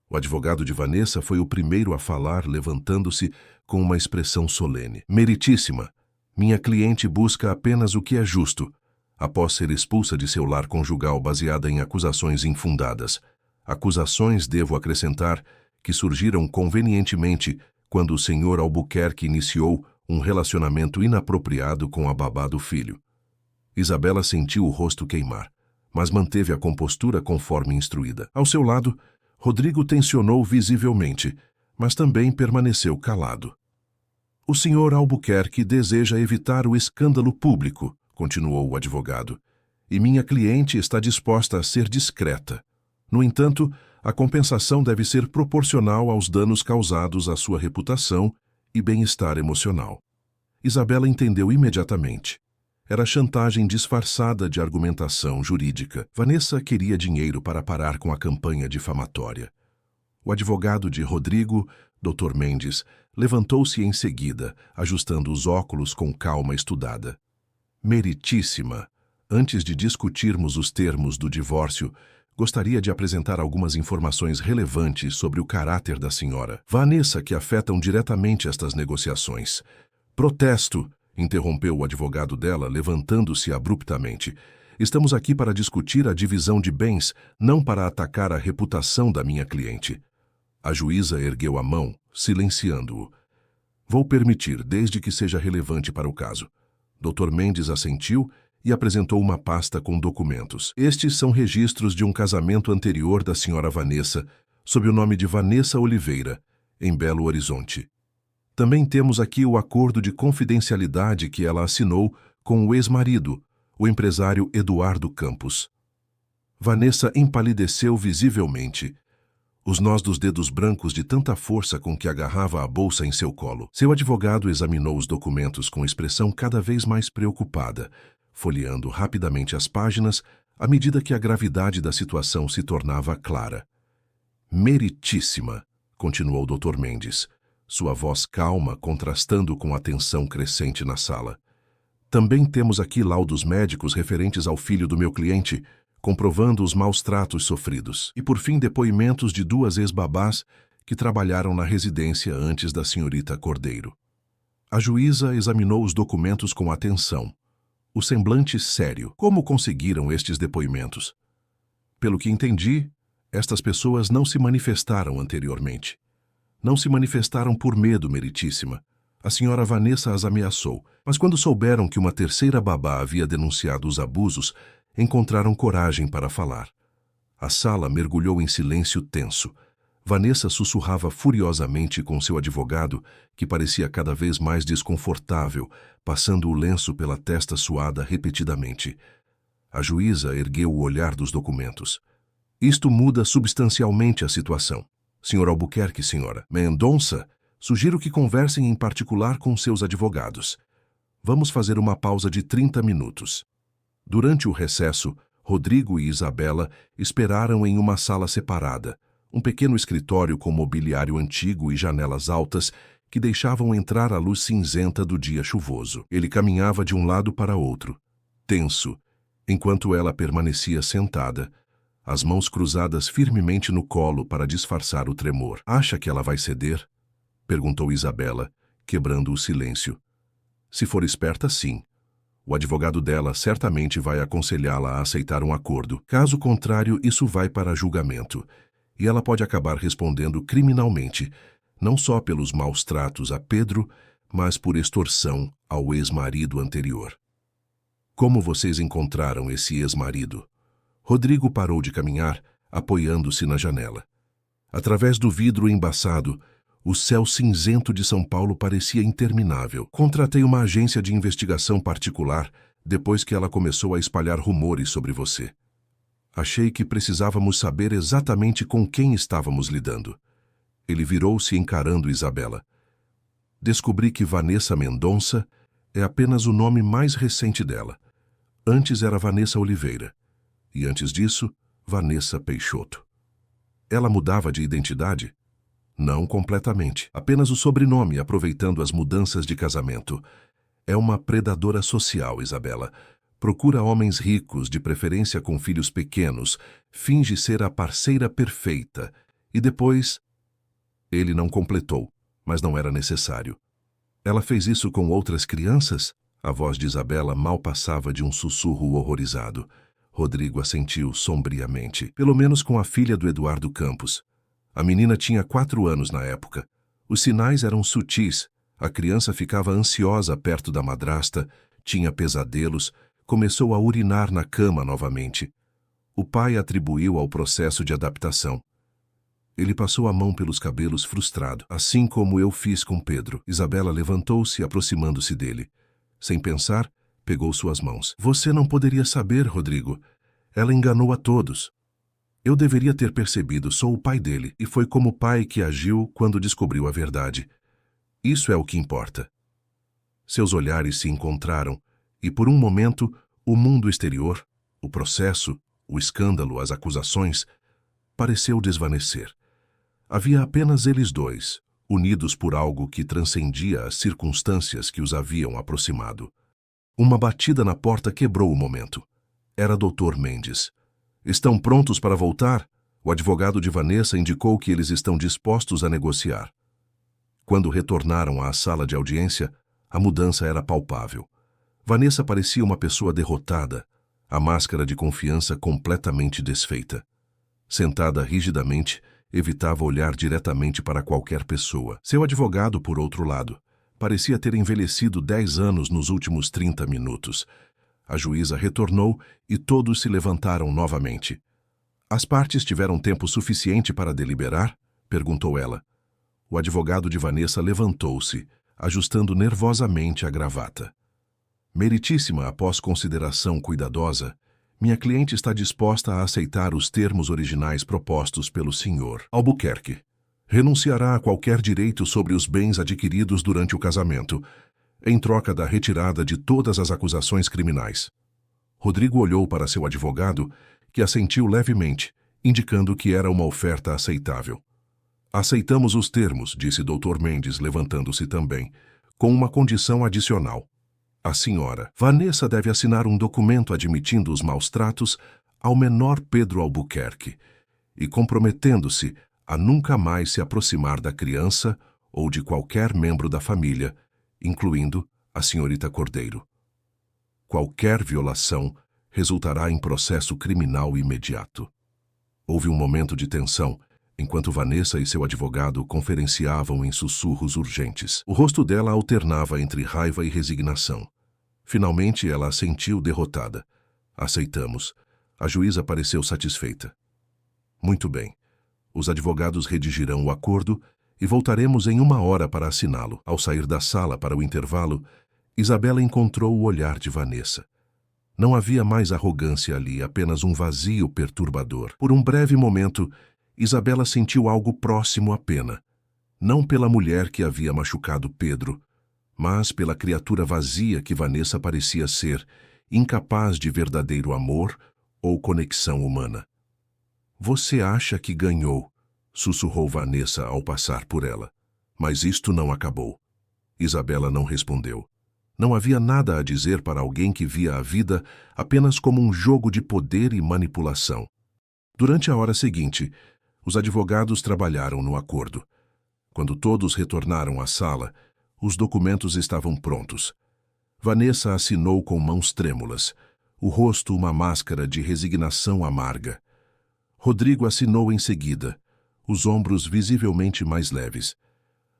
O advogado de Vanessa foi o primeiro a falar, levantando-se com uma expressão solene. Meritíssima, minha cliente busca apenas o que é justo, após ser expulsa de seu lar conjugal baseada em acusações infundadas. Acusações, devo acrescentar, que surgiram convenientemente quando o senhor Albuquerque iniciou um relacionamento inapropriado com a babá do filho. Isabela sentiu o rosto queimar, mas manteve a compostura conforme instruída. Ao seu lado, Rodrigo tensionou visivelmente, mas também permaneceu calado. O senhor Albuquerque deseja evitar o escândalo público, continuou o advogado, e minha cliente está disposta a ser discreta. No entanto, a compensação deve ser proporcional aos danos causados à sua reputação e bem-estar emocional. Isabela entendeu imediatamente. Era chantagem disfarçada de argumentação jurídica. Vanessa queria dinheiro para parar com a campanha difamatória. O advogado de Rodrigo, Dr. Mendes, levantou-se em seguida, ajustando os óculos com calma estudada. Meritíssima, antes de discutirmos os termos do divórcio, gostaria de apresentar algumas informações relevantes sobre o caráter da senhora Vanessa que afetam diretamente estas negociações. Protesto, interrompeu o advogado dela, levantando-se abruptamente. Estamos aqui para discutir a divisão de bens, não para atacar a reputação da minha cliente. A juíza ergueu a mão, silenciando-o. Vou permitir, desde que seja relevante para o caso. Dr. Mendes assentiu e apresentou uma pasta com documentos. Estes são registros de um casamento anterior da senhora Vanessa, sob o nome de Vanessa Oliveira, em Belo Horizonte. Também temos aqui o acordo de confidencialidade que ela assinou com o ex-marido, o empresário Eduardo Campos. Vanessa empalideceu visivelmente. Os nós dos dedos brancos de tanta força com que agarrava a bolsa em seu colo. Seu advogado examinou os documentos com expressão cada vez mais preocupada, folheando rapidamente as páginas à medida que a gravidade da situação se tornava clara. Meritíssima, continuou Dr. Mendes, sua voz calma contrastando com a tensão crescente na sala. Também temos aqui laudos médicos referentes ao filho do meu cliente, comprovando os maus tratos sofridos. E por fim depoimentos de 2 ex-babás que trabalharam na residência antes da senhorita Cordeiro. A juíza examinou os documentos com atenção. O semblante sério. Como conseguiram estes depoimentos? Pelo que entendi, estas pessoas não se manifestaram anteriormente. Não se manifestaram por medo, meritíssima. A senhora Vanessa as ameaçou, mas quando souberam que uma terceira babá havia denunciado os abusos, encontraram coragem para falar. A sala mergulhou em silêncio tenso. Vanessa sussurrava furiosamente com seu advogado, que parecia cada vez mais desconfortável, passando o lenço pela testa suada repetidamente. A juíza ergueu o olhar dos documentos. Isto muda substancialmente a situação. Senhor Albuquerque, senhora Mendonça, sugiro que conversem em particular com seus advogados. Vamos fazer uma pausa de 30 minutos. Durante o recesso, Rodrigo e Isabela esperaram em uma sala separada, um pequeno escritório com mobiliário antigo e janelas altas que deixavam entrar a luz cinzenta do dia chuvoso. Ele caminhava de um lado para outro, tenso, enquanto ela permanecia sentada, as mãos cruzadas firmemente no colo para disfarçar o tremor. Acha que ela vai ceder? Perguntou Isabela, quebrando o silêncio. Se for esperta, sim. O advogado dela certamente vai aconselhá-la a aceitar um acordo. Caso contrário, isso vai para julgamento. E ela pode acabar respondendo criminalmente, não só pelos maus tratos a Pedro, mas por extorsão ao ex-marido anterior. Como vocês encontraram esse ex-marido? Rodrigo parou de caminhar, apoiando-se na janela. Através do vidro embaçado, o céu cinzento de São Paulo parecia interminável. Contratei uma agência de investigação particular depois que ela começou a espalhar rumores sobre você. Achei que precisávamos saber exatamente com quem estávamos lidando. Ele virou-se encarando Isabela. Descobri que Vanessa Mendonça é apenas o nome mais recente dela. Antes era Vanessa Oliveira. E antes disso, Vanessa Peixoto. Ela mudava de identidade? Não completamente. Apenas o sobrenome, aproveitando as mudanças de casamento. É uma predadora social, Isabela. Procura homens ricos, de preferência com filhos pequenos, finge ser a parceira perfeita. E depois... Ele não completou, mas não era necessário. Ela fez isso com outras crianças? A voz de Isabela mal passava de um sussurro horrorizado. Rodrigo assentiu sombriamente. Pelo menos com a filha do Eduardo Campos. A menina tinha 4 anos na época. Os sinais eram sutis. A criança ficava ansiosa perto da madrasta, tinha pesadelos, começou a urinar na cama novamente. O pai atribuiu ao processo de adaptação. Ele passou a mão pelos cabelos frustrado, assim como eu fiz com Pedro. Isabela levantou-se, aproximando-se dele. Sem pensar, pegou suas mãos. Você não poderia saber, Rodrigo. Ela enganou a todos. Eu deveria ter percebido, sou o pai dele, e foi como pai que agiu quando descobriu a verdade. Isso é o que importa. Seus olhares se encontraram e, por um momento, o mundo exterior, o processo, o escândalo, as acusações, pareceu desvanecer. Havia apenas eles dois, unidos por algo que transcendia as circunstâncias que os haviam aproximado. Uma batida na porta quebrou o momento. Era Dr. Mendes. Estão prontos para voltar? O advogado de Vanessa indicou que eles estão dispostos a negociar. Quando retornaram à sala de audiência, a mudança era palpável. Vanessa parecia uma pessoa derrotada, a máscara de confiança completamente desfeita. Sentada rigidamente, evitava olhar diretamente para qualquer pessoa. Seu advogado, por outro lado, parecia ter envelhecido 10 anos nos últimos 30 minutos. A juíza retornou e todos se levantaram novamente. As partes tiveram tempo suficiente para deliberar? Perguntou ela. O advogado de Vanessa levantou-se, ajustando nervosamente a gravata. Meritíssima, após consideração cuidadosa, minha cliente está disposta a aceitar os termos originais propostos pelo Sr. Albuquerque. Renunciará a qualquer direito sobre os bens adquiridos durante o casamento, em troca da retirada de todas as acusações criminais. Rodrigo olhou para seu advogado, que assentiu levemente, indicando que era uma oferta aceitável. Aceitamos os termos, disse Dr. Mendes, levantando-se também, com uma condição adicional. A senhora Vanessa deve assinar um documento admitindo os maus tratos ao menor Pedro Albuquerque e comprometendo-se a nunca mais se aproximar da criança ou de qualquer membro da família, incluindo a senhorita Cordeiro. Qualquer violação resultará em processo criminal imediato. Houve um momento de tensão, enquanto Vanessa e seu advogado conferenciavam em sussurros urgentes. O rosto dela alternava entre raiva e resignação. Finalmente ela assentiu derrotada. Aceitamos. A juíza pareceu satisfeita. Muito bem. Os advogados redigirão o acordo e voltaremos em 1 hora para assiná-lo. Ao sair da sala para o intervalo, Isabela encontrou o olhar de Vanessa. Não havia mais arrogância ali, apenas um vazio perturbador. Por um breve momento, Isabela sentiu algo próximo à pena. Não pela mulher que havia machucado Pedro, mas pela criatura vazia que Vanessa parecia ser, incapaz de verdadeiro amor ou conexão humana. Você acha que ganhou, sussurrou Vanessa ao passar por ela. Mas isto não acabou. Isabela não respondeu. Não havia nada a dizer para alguém que via a vida apenas como um jogo de poder e manipulação. Durante a hora seguinte, os advogados trabalharam no acordo. Quando todos retornaram à sala, os documentos estavam prontos. Vanessa assinou com mãos trêmulas, o rosto uma máscara de resignação amarga. Rodrigo assinou em seguida, os ombros visivelmente mais leves.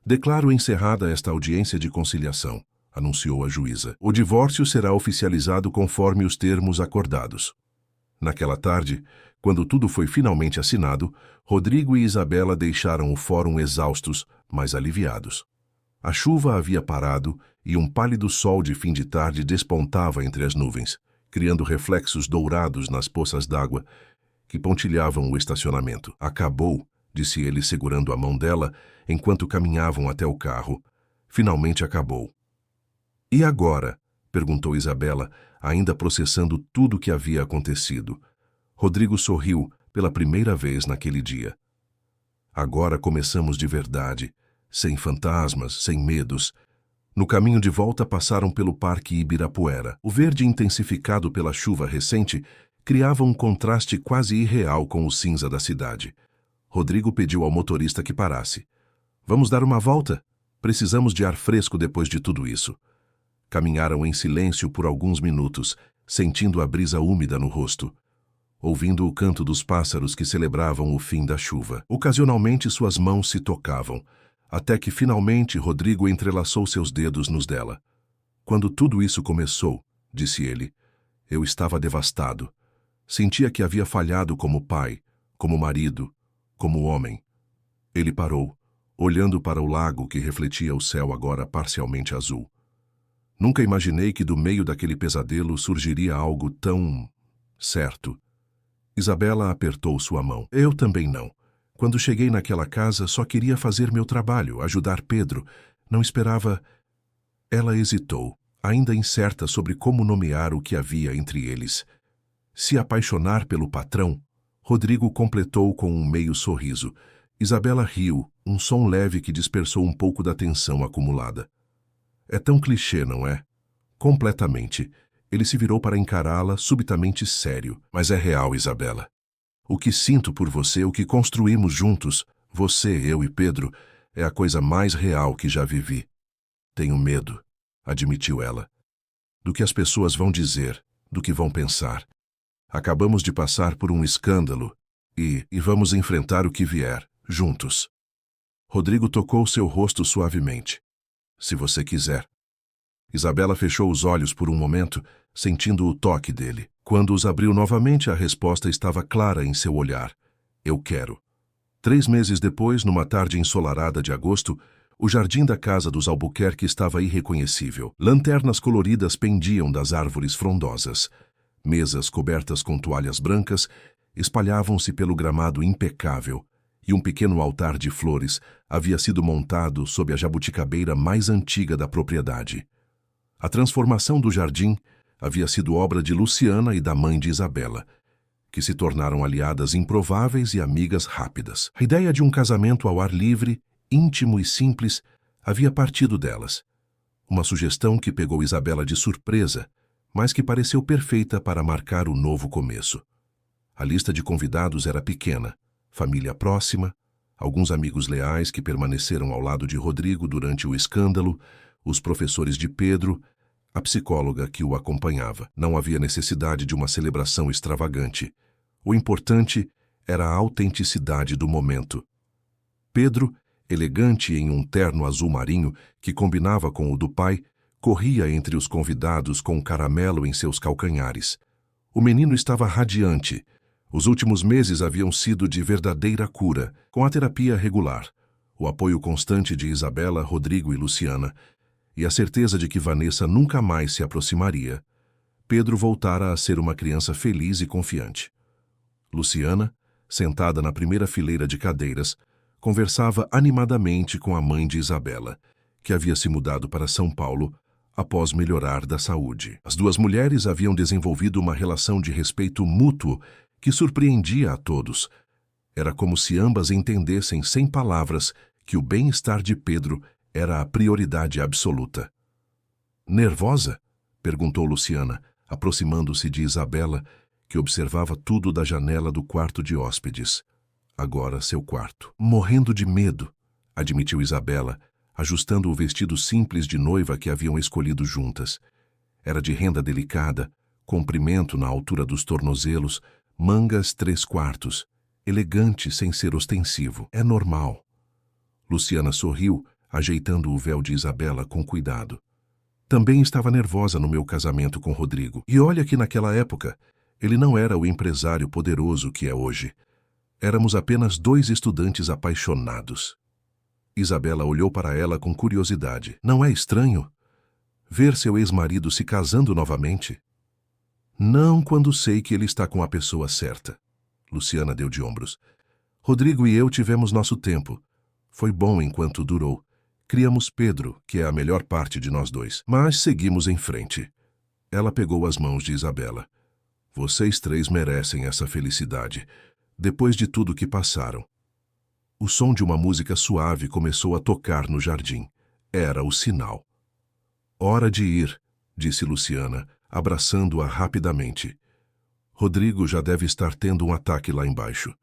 Declaro encerrada esta audiência de conciliação, anunciou a juíza. O divórcio será oficializado conforme os termos acordados. Naquela tarde, quando tudo foi finalmente assinado, Rodrigo e Isabela deixaram o fórum exaustos, mas aliviados. A chuva havia parado e um pálido sol de fim de tarde despontava entre as nuvens, criando reflexos dourados nas poças d'água que pontilhavam o estacionamento. Acabou, disse ele segurando a mão dela enquanto caminhavam até o carro. Finalmente acabou. E agora? Perguntou Isabela, ainda processando tudo o que havia acontecido. Rodrigo sorriu pela primeira vez naquele dia. Agora começamos de verdade, sem fantasmas, sem medos. No caminho de volta passaram pelo Parque Ibirapuera. O verde intensificado pela chuva recente criava um contraste quase irreal com o cinza da cidade. Rodrigo pediu ao motorista que parasse. Vamos dar uma volta? Precisamos de ar fresco depois de tudo isso. Caminharam em silêncio por alguns minutos, sentindo a brisa úmida no rosto, ouvindo o canto dos pássaros que celebravam o fim da chuva. Ocasionalmente suas mãos se tocavam, até que finalmente Rodrigo entrelaçou seus dedos nos dela. Quando tudo isso começou, disse ele, eu estava devastado. Sentia que havia falhado como pai, como marido, como homem. Ele parou, olhando para o lago que refletia o céu agora parcialmente azul. Nunca imaginei que do meio daquele pesadelo surgiria algo tão certo. Isabela apertou sua mão. Eu também não. Quando cheguei naquela casa, só queria fazer meu trabalho, ajudar Pedro, Não esperava... Ela hesitou, ainda incerta sobre como nomear o que havia entre eles. Se apaixonar pelo patrão, Rodrigo completou com um meio sorriso. Isabela riu, um som leve que dispersou um pouco da tensão acumulada. É tão clichê, não é? Completamente. Ele se virou para encará-la, subitamente sério. Mas é real, Isabela. O que sinto por você, o que construímos juntos, você, eu e Pedro, é a coisa mais real que já vivi. Tenho medo, admitiu ela. Do que as pessoas vão dizer, do que vão pensar. Acabamos de passar por um escândalo e vamos enfrentar o que vier, juntos. Rodrigo tocou seu rosto suavemente. Se você quiser. Isabela fechou os olhos por um momento, sentindo o toque dele. Quando os abriu novamente, a resposta estava clara em seu olhar. Eu quero. 3 meses depois, numa tarde ensolarada de agosto, o jardim da casa dos Albuquerque estava irreconhecível. Lanternas coloridas pendiam das árvores frondosas. Mesas cobertas com toalhas brancas espalhavam-se pelo gramado impecável, e um pequeno altar de flores havia sido montado sob a jabuticabeira mais antiga da propriedade. A transformação do jardim havia sido obra de Luciana e da mãe de Isabela, que se tornaram aliadas improváveis e amigas rápidas. A ideia de um casamento ao ar livre, íntimo e simples, havia partido delas. Uma sugestão que pegou Isabela de surpresa, mas que pareceu perfeita para marcar o novo começo. A lista de convidados era pequena, família próxima, alguns amigos leais que permaneceram ao lado de Rodrigo durante o escândalo, os professores de Pedro, a psicóloga que o acompanhava. Não havia necessidade de uma celebração extravagante. O importante era a autenticidade do momento. Pedro, elegante em um terno azul marinho que combinava com o do pai, corria entre os convidados com um caramelo em seus calcanhares. O menino estava radiante. Os últimos meses haviam sido de verdadeira cura, com a terapia regular, o apoio constante de Isabela, Rodrigo e Luciana, e a certeza de que Vanessa nunca mais se aproximaria. Pedro voltara a ser uma criança feliz e confiante. Luciana, sentada na primeira fileira de cadeiras, conversava animadamente com a mãe de Isabela, que havia se mudado para São Paulo após melhorar da saúde. As duas mulheres haviam desenvolvido uma relação de respeito mútuo que surpreendia a todos. Era como se ambas entendessem sem palavras que o bem-estar de Pedro era a prioridade absoluta. Nervosa? Perguntou Luciana, aproximando-se de Isabela, que observava tudo da janela do quarto de hóspedes. Agora seu quarto. Morrendo de medo, admitiu Isabela, ajustando o vestido simples de noiva que haviam escolhido juntas. Era de renda delicada, comprimento na altura dos tornozelos, mangas 3/4, elegante sem ser ostensivo. É normal. Luciana sorriu, ajeitando o véu de Isabela com cuidado. Também estava nervosa no meu casamento com Rodrigo. E olha que naquela época, ele não era o empresário poderoso que é hoje. Éramos apenas 2 estudantes apaixonados. Isabela olhou para ela com curiosidade. Não é estranho ver seu ex-marido se casando novamente? Não quando sei que ele está com a pessoa certa. Luciana deu de ombros. Rodrigo e eu tivemos nosso tempo. Foi bom enquanto durou. Criamos Pedro, que é a melhor parte de nós dois. Mas seguimos em frente. Ela pegou as mãos de Isabela. Vocês 3 merecem essa felicidade, depois de tudo que passaram. O som de uma música suave começou a tocar no jardim. Era o sinal. Hora de ir, disse Luciana, abraçando-a rapidamente. Rodrigo já deve estar tendo um ataque lá embaixo.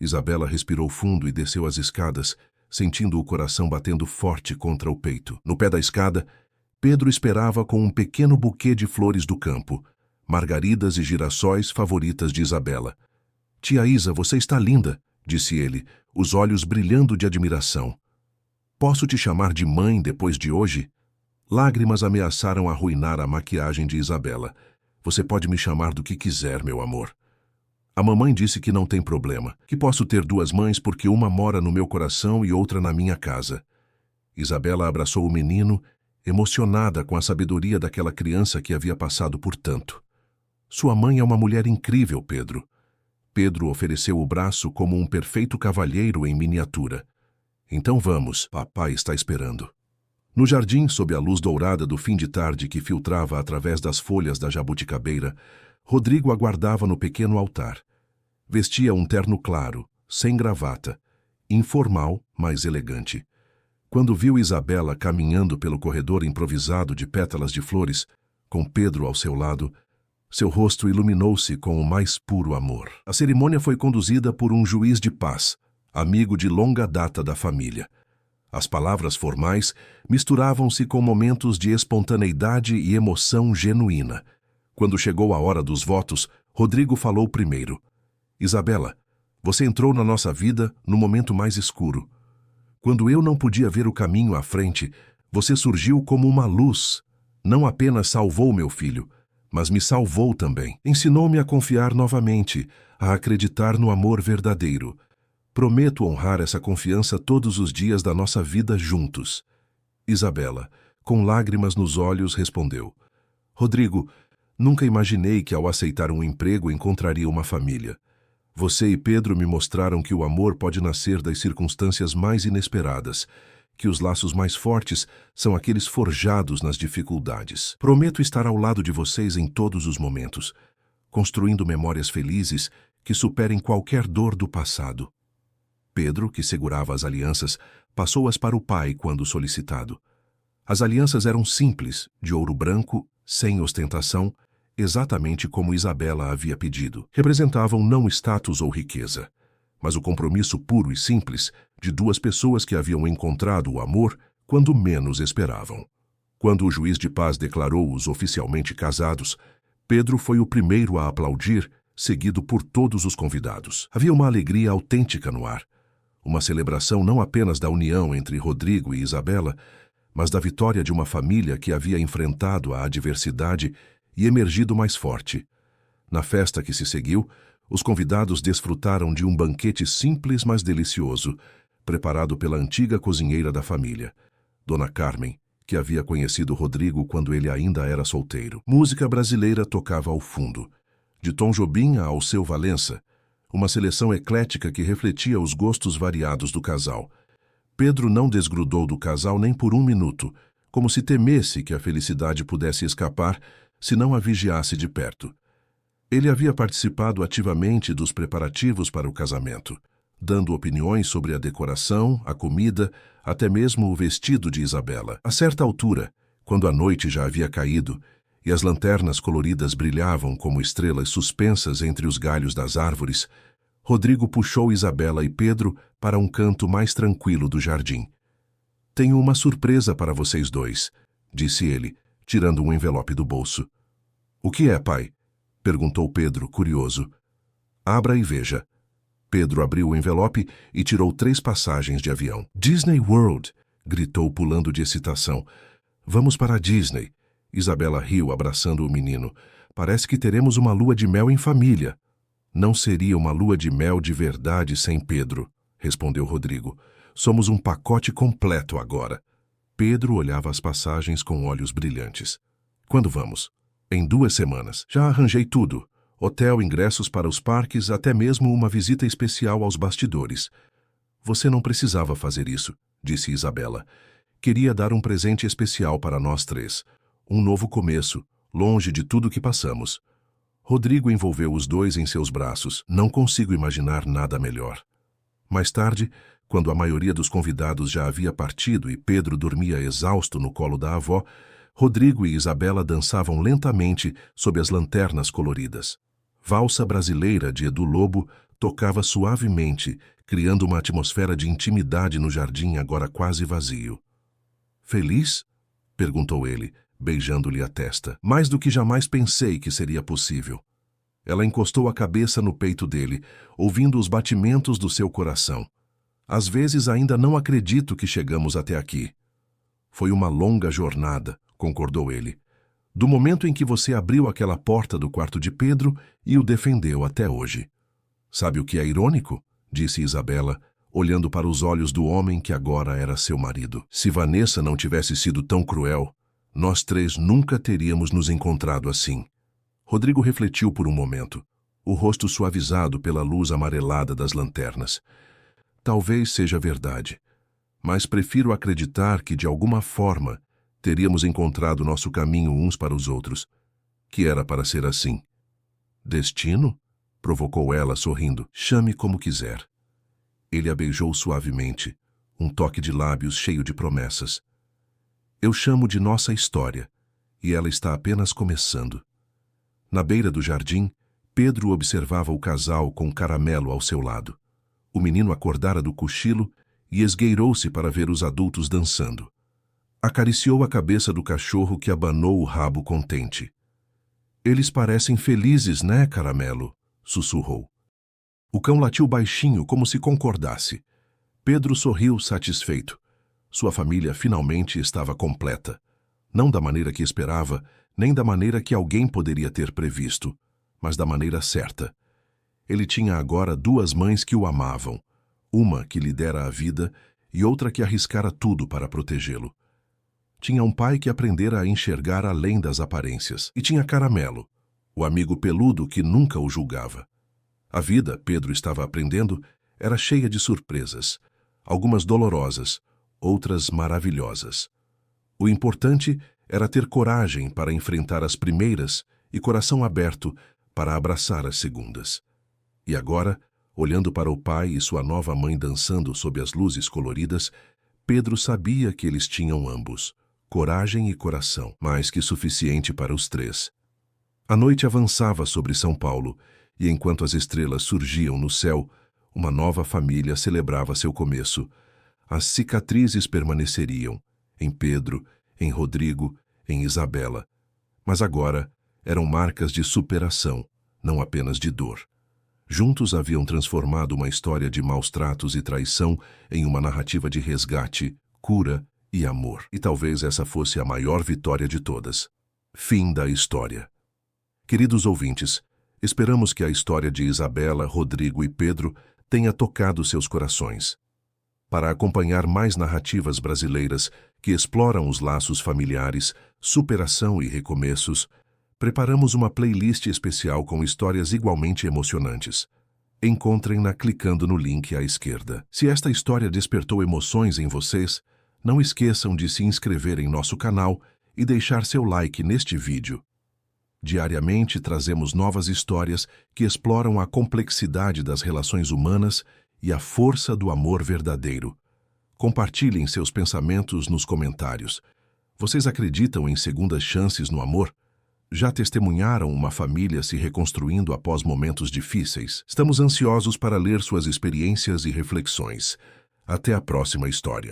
Isabela respirou fundo e desceu as escadas, sentindo o coração batendo forte contra o peito. No pé da escada, Pedro esperava com um pequeno buquê de flores do campo, margaridas e girassóis favoritas de Isabela. Tia Isa, você está linda, disse ele, os olhos brilhando de admiração. Posso te chamar de mãe depois de hoje? Lágrimas ameaçaram arruinar a maquiagem de Isabela. Você pode me chamar do que quiser, meu amor. A mamãe disse que não tem problema, que posso ter 2 mães porque uma mora no meu coração e outra na minha casa. Isabela abraçou o menino, emocionada com a sabedoria daquela criança que havia passado por tanto. Sua mãe é uma mulher incrível, Pedro. Pedro ofereceu o braço como um perfeito cavalheiro em miniatura. Então vamos, papai está esperando. No jardim, sob a luz dourada do fim de tarde que filtrava através das folhas da jabuticabeira, Rodrigo aguardava no pequeno altar. Vestia um terno claro, sem gravata, informal, mas elegante. Quando viu Isabela caminhando pelo corredor improvisado de pétalas de flores, com Pedro ao seu lado, seu rosto iluminou-se com o mais puro amor. A cerimônia foi conduzida por um juiz de paz, amigo de longa data da família. As palavras formais misturavam-se com momentos de espontaneidade e emoção genuína. Quando chegou a hora dos votos, Rodrigo falou primeiro. Isabela, você entrou na nossa vida no momento mais escuro. Quando eu não podia ver o caminho à frente, você surgiu como uma luz. Não apenas salvou meu filho, mas me salvou também. Ensinou-me a confiar novamente, a acreditar no amor verdadeiro. Prometo honrar essa confiança todos os dias da nossa vida juntos. Isabela, com lágrimas nos olhos, respondeu. Rodrigo, nunca imaginei que ao aceitar um emprego encontraria uma família. Você e Pedro me mostraram que o amor pode nascer das circunstâncias mais inesperadas, que os laços mais fortes são aqueles forjados nas dificuldades. Prometo estar ao lado de vocês em todos os momentos, construindo memórias felizes que superem qualquer dor do passado. Pedro, que segurava as alianças, passou-as para o pai quando solicitado. As alianças eram simples, de ouro branco, sem ostentação, exatamente como Isabela havia pedido. Representavam não status ou riqueza, mas o compromisso puro e simples de duas pessoas que haviam encontrado o amor quando menos esperavam. Quando o juiz de paz declarou-os oficialmente casados, Pedro foi o primeiro a aplaudir, seguido por todos os convidados. Havia uma alegria autêntica no ar, uma celebração não apenas da união entre Rodrigo e Isabela, mas da vitória de uma família que havia enfrentado a adversidade e emergido mais forte. Na festa que se seguiu, os convidados desfrutaram de um banquete simples, mas delicioso, preparado pela antiga cozinheira da família, Dona Carmen, que havia conhecido Rodrigo quando ele ainda era solteiro. Música brasileira tocava ao fundo, de Tom Jobim a Alceu Valença, uma seleção eclética que refletia os gostos variados do casal. Pedro não desgrudou do casal nem por um minuto, como se temesse que a felicidade pudesse escapar se não a vigiasse de perto. Ele havia participado ativamente dos preparativos para o casamento, dando opiniões sobre a decoração, a comida, até mesmo o vestido de Isabela. A certa altura, quando a noite já havia caído e as lanternas coloridas brilhavam como estrelas suspensas entre os galhos das árvores, Rodrigo puxou Isabela e Pedro para um canto mais tranquilo do jardim. Tenho uma surpresa para vocês dois, disse ele, tirando um envelope do bolso. O que é, pai? Perguntou Pedro, curioso. Abra e veja. Pedro abriu o envelope e tirou 3 passagens de avião. Disney World! Gritou, pulando de excitação. Vamos para a Disney. Isabela riu, abraçando o menino. Parece que teremos uma lua de mel em família. Não seria uma lua de mel de verdade sem Pedro, respondeu Rodrigo. Somos um pacote completo agora. Pedro olhava as passagens com olhos brilhantes. Quando vamos? Em 2 semanas. Já arranjei tudo. Hotel, ingressos para os parques, até mesmo uma visita especial aos bastidores. Você não precisava fazer isso, disse Isabela. Queria dar um presente especial para nós 3. Um novo começo, longe de tudo que passamos. Rodrigo envolveu os 2 em seus braços. Não consigo imaginar nada melhor. Mais tarde, quando a maioria dos convidados já havia partido e Pedro dormia exausto no colo da avó, Rodrigo e Isabela dançavam lentamente sob as lanternas coloridas. Valsa Brasileira de Edu Lobo tocava suavemente, criando uma atmosfera de intimidade no jardim agora quase vazio. Feliz? Perguntou ele, beijando-lhe a testa. Mais do que jamais pensei que seria possível. Ela encostou a cabeça no peito dele, ouvindo os batimentos do seu coração. Às vezes ainda não acredito que chegamos até aqui. Foi uma longa jornada, concordou ele. Do momento em que você abriu aquela porta do quarto de Pedro e o defendeu até hoje. Sabe o que é irônico? Disse Isabela, olhando para os olhos do homem que agora era seu marido. Se Vanessa não tivesse sido tão cruel, nós 3 nunca teríamos nos encontrado assim. Rodrigo refletiu por um momento, o rosto suavizado pela luz amarelada das lanternas. Talvez seja verdade, mas prefiro acreditar que, de alguma forma, teríamos encontrado nosso caminho uns para os outros, que era para ser assim. Destino? Provocou ela, sorrindo. Chame como quiser. Ele a beijou suavemente, um toque de lábios cheio de promessas. Eu chamo de nossa história, e ela está apenas começando. Na beira do jardim, Pedro observava o casal com Caramelo ao seu lado. O menino acordara do cochilo e esgueirou-se para ver os adultos dançando. Acariciou a cabeça do cachorro que abanou o rabo contente. Eles parecem felizes, né, Caramelo? Sussurrou. O cão latiu baixinho, como se concordasse. Pedro sorriu satisfeito. Sua família finalmente estava completa. Não da maneira que esperava, nem da maneira que alguém poderia ter previsto, mas da maneira certa. Ele tinha agora duas mães que o amavam, uma que lhe dera a vida e outra que arriscara tudo para protegê-lo. Tinha um pai que aprendera a enxergar além das aparências. E tinha Caramelo, o amigo peludo que nunca o julgava. A vida, Pedro estava aprendendo, era cheia de surpresas, algumas dolorosas, outras maravilhosas. O importante era ter coragem para enfrentar as primeiras e coração aberto para abraçar as segundas. E agora, olhando para o pai e sua nova mãe dançando sob as luzes coloridas, Pedro sabia que eles tinham ambos coragem e coração, mais que suficiente para os três. A noite avançava sobre São Paulo, e enquanto as estrelas surgiam no céu, uma nova família celebrava seu começo. As cicatrizes permaneceriam, em Pedro, em Rodrigo, em Isabela. Mas agora eram marcas de superação, não apenas de dor. Juntos haviam transformado uma história de maus tratos e traição em uma narrativa de resgate, cura e amor. E talvez essa fosse a maior vitória de todas. Fim da história. Queridos ouvintes, esperamos que a história de Isabela, Rodrigo e Pedro tenha tocado seus corações. Para acompanhar mais narrativas brasileiras que exploram os laços familiares, superação e recomeços, preparamos uma playlist especial com histórias igualmente emocionantes. Encontrem-na clicando no link à esquerda. Se esta história despertou emoções em vocês, não esqueçam de se inscrever em nosso canal e deixar seu like neste vídeo. Diariamente trazemos novas histórias que exploram a complexidade das relações humanas e a força do amor verdadeiro. Compartilhem seus pensamentos nos comentários. Vocês acreditam em segundas chances no amor? Já testemunharam uma família se reconstruindo após momentos difíceis? Estamos ansiosos para ler suas experiências e reflexões. Até a próxima história.